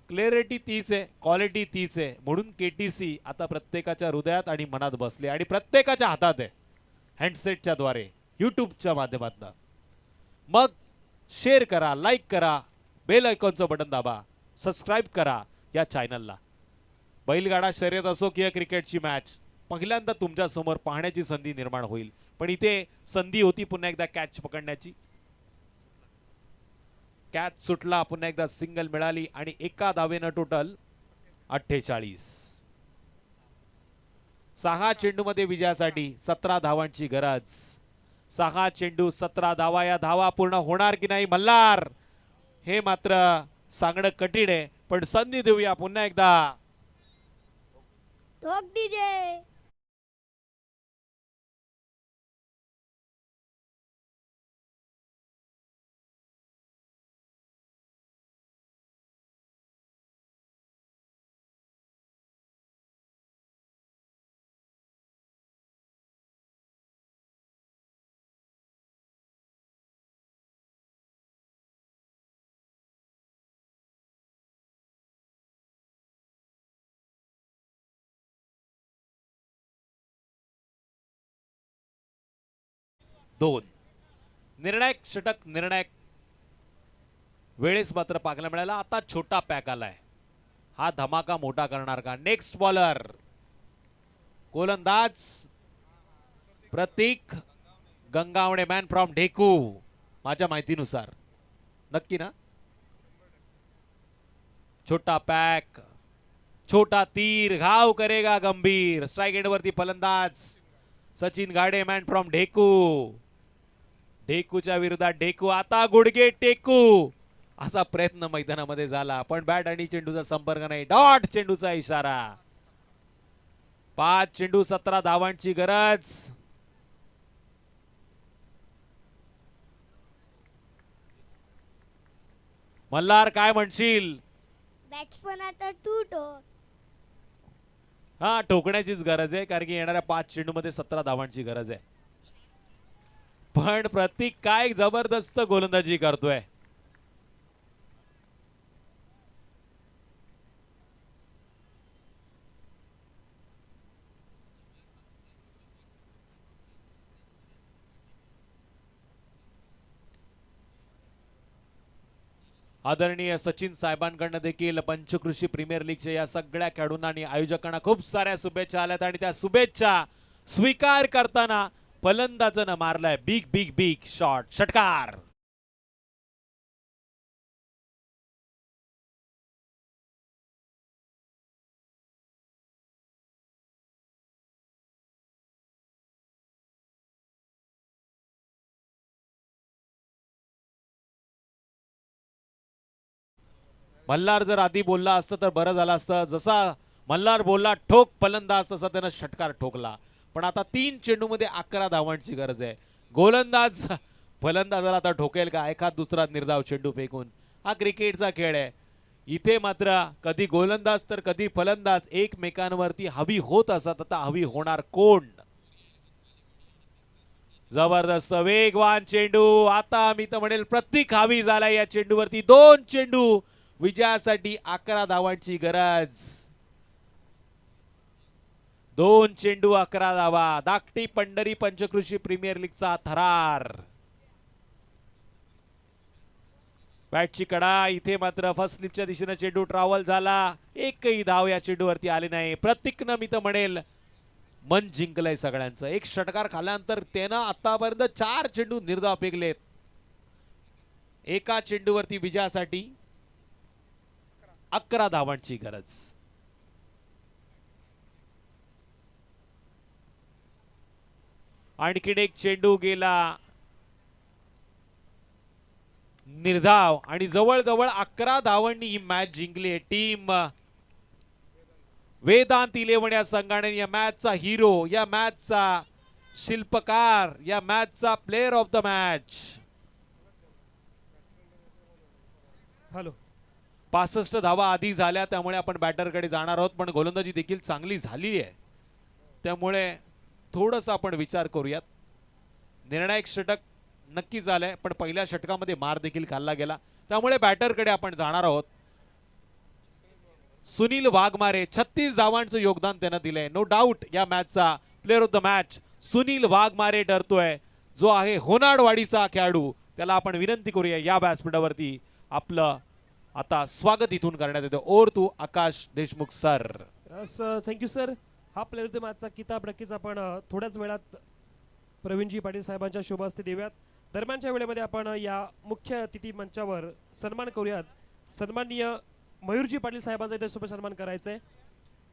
क्लॅरिटी तीच आहे, क्वालिटी तीच आहे, म्हणून केटीसी आता प्रत्येकाच्या हृदयात आणि मनात बसले आणि प्रत्येकाच्या हातात आहे हँडसेटच्या द्वारे, युट्यूबच्या माध्यमातून. मग शेअर करा, लाईक करा, बेल आयकॉनचं बटन दाबा, सबस्क्राईब करा या चॅनलला. बैलगाडा शर्यत असो किंवा क्रिकेटची मॅच, पहिल्यांदा तुमच्या समोर पाहण्याची संधी निर्माण होईल. पण इथे संधी होती पुन्हा एकदा कॅच पकडण्याची. कॅच सुटला, पुन्हा एकदा सिंगल मिळाली आणि एका धावेनं टोटल 48. 6 चेंडूमध्ये विजयासाठी 17 धावांची गरज. 6 चेंडू 17 धावा. या धावा पूर्ण होणार की नाही मल्हार, हे मात्र सांगणं कठीण आहे. पण संधी देऊया पुन्हा एकदा. ठोक डीजे. दोन निर्णायक षटक, निर्णायक वेळेस मात्र पाहायला मिळाला. आता छोटा पॅक आलाय, हा धमाका मोठा करणार का? नेक्स्ट बॉलर गोलंदाज प्रतीक गंगावणे, मॅन फ्रॉम ढेकू, माझ्या माहितीनुसार. नक्की ना? छोटा पॅक, छोटा तीर, घाव करेगा गंभीर. स्ट्राइक एंड वरती फलंदाज सचिन गाडे, मॅन फ्रॉम ढेकू. ढेकूच्या विरोधात ढेकू, आता गुडघे टेकू असा प्रयत्न मैदानामध्ये झाला, पण बॅट आणि चेंडूचा संपर्क नाही. डॉट चेंडूचा इशारा. 5 चेंडू 17 धावांची गरज. मल्हार काय म्हणशील? बॅट्समन आता तू ठोक. हा, ठोकण्याचीच गरज आहे, कारण की येणाऱ्या 5 चेंडू मध्ये 17 धावांची गरज आहे. पण प्रतीक काय जबरदस्त गोलंदाजी करतोय. आदरणीय सचिन साहेबांकडनं देखील पंचकृषी प्रीमियर लीगच्या या सगळ्या खेळाडूंना आणि आयोजकांना खूप साऱ्या शुभेच्छा आल्यात आणि त्या शुभेच्छा स्वीकार करताना फलंदाजानं मारलाय बिग बिग बिग शॉट, षटकार. मल्हार जर आधी बोलला असतं तर बरं झालं असतं. जसा मल्हार बोलला ठोक फलंदाज, तसा त्यानं षटकार ठोकला. पण आता 3 चेंडू मध्ये 11 धावांची गरज आहे. गोलंदाज फलंदाजाला आता ठोकेल का? एखाद दुसरा निर्धाव चेंडू फेकून. हा क्रिकेटचा खेळ आहे. इथे मात्र कधी गोलंदाज तर कधी फलंदाज एकमेकांवरती हवी होत असतात. आता हवी होणार कोण? जबरदस्त वेगवान चेंडू. आता मी तर म्हणेल प्रतीक हवी झाला या चेंडूवरती. 2 चेंडू विजयासाठी 11 धावांची गरज. 2 चेंडू 11 धावा. धाकटी पंढरी पंचकृषी प्रीमियर लीगचा थरार. बॅटची कडा. इथे मात्र फर्स्ट स्लिपच्या दिशेने चेंडू ट्रॅव्हल झाला. एकही धाव या चेंडूवरती आली नाही. प्रतीकनं मी तर म्हणेल मन जिंकलंय सगळ्यांचं. एक षटकार खाल्यानंतर त्यानं आतापर्यंत 4 चेंडू निर्धाव फेकलेत. एका चेंडूवरती विजयासाठी 11 धावांची गरज. आणखीन एक चेंडू गेला निर्धाव आणि जवळजवळ 11 धावांनी ही मॅच जिंकली आहे टीम वेदांत 11 या संघाने. या मॅचचा हिरो, या मॅचचा शिल्पकार, या मॅचचा player of the match. Hello 65 धावा आधी झाल्या, त्यामुळे आपण बॅटरकडे जाणार आहोत, पण गोलंदाजी देखील चांगली झाली आहे, त्यामुळे थोडस आपण विचार करूयात. निर्णायक षटक नक्की झालंय, पण पहिल्या षटकामध्ये मार देखील खाल्ला गेला, त्यामुळे बॅटरकडे आपण जाणार आहोत. सुनील वाघमारे 36 धावांचं योगदान त्यानं दिलंय. नो डाऊट या मॅचचा player of the match Sunil Waghmare ठरतोय, जो आहे होनाडवाडीचा खेळाडू. त्याला आपण विनंती करूया या व्यासपीठावरती आपलं आता स्वागत इथून करण्यात येतं. Over to Akash Deshmukh sir. Thank you sir. हा प्लेअर ऑफ द मॅचचा किताब नक्कीच आपण थोड्याच वेळात प्रवीणजी पाटील साहेबांच्या शुभ हस्ते देऊयात. दरम्यानच्या वेळेमध्ये आपण या मुख्य अतिथी मंचावर सन्मान करूयात. सन्माननीय मयूरजी पाटील साहेबांचा इथे शुभ सन्मान करायचा आहे.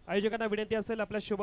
आयोजकांना विनंती असेल आपल्या शुभ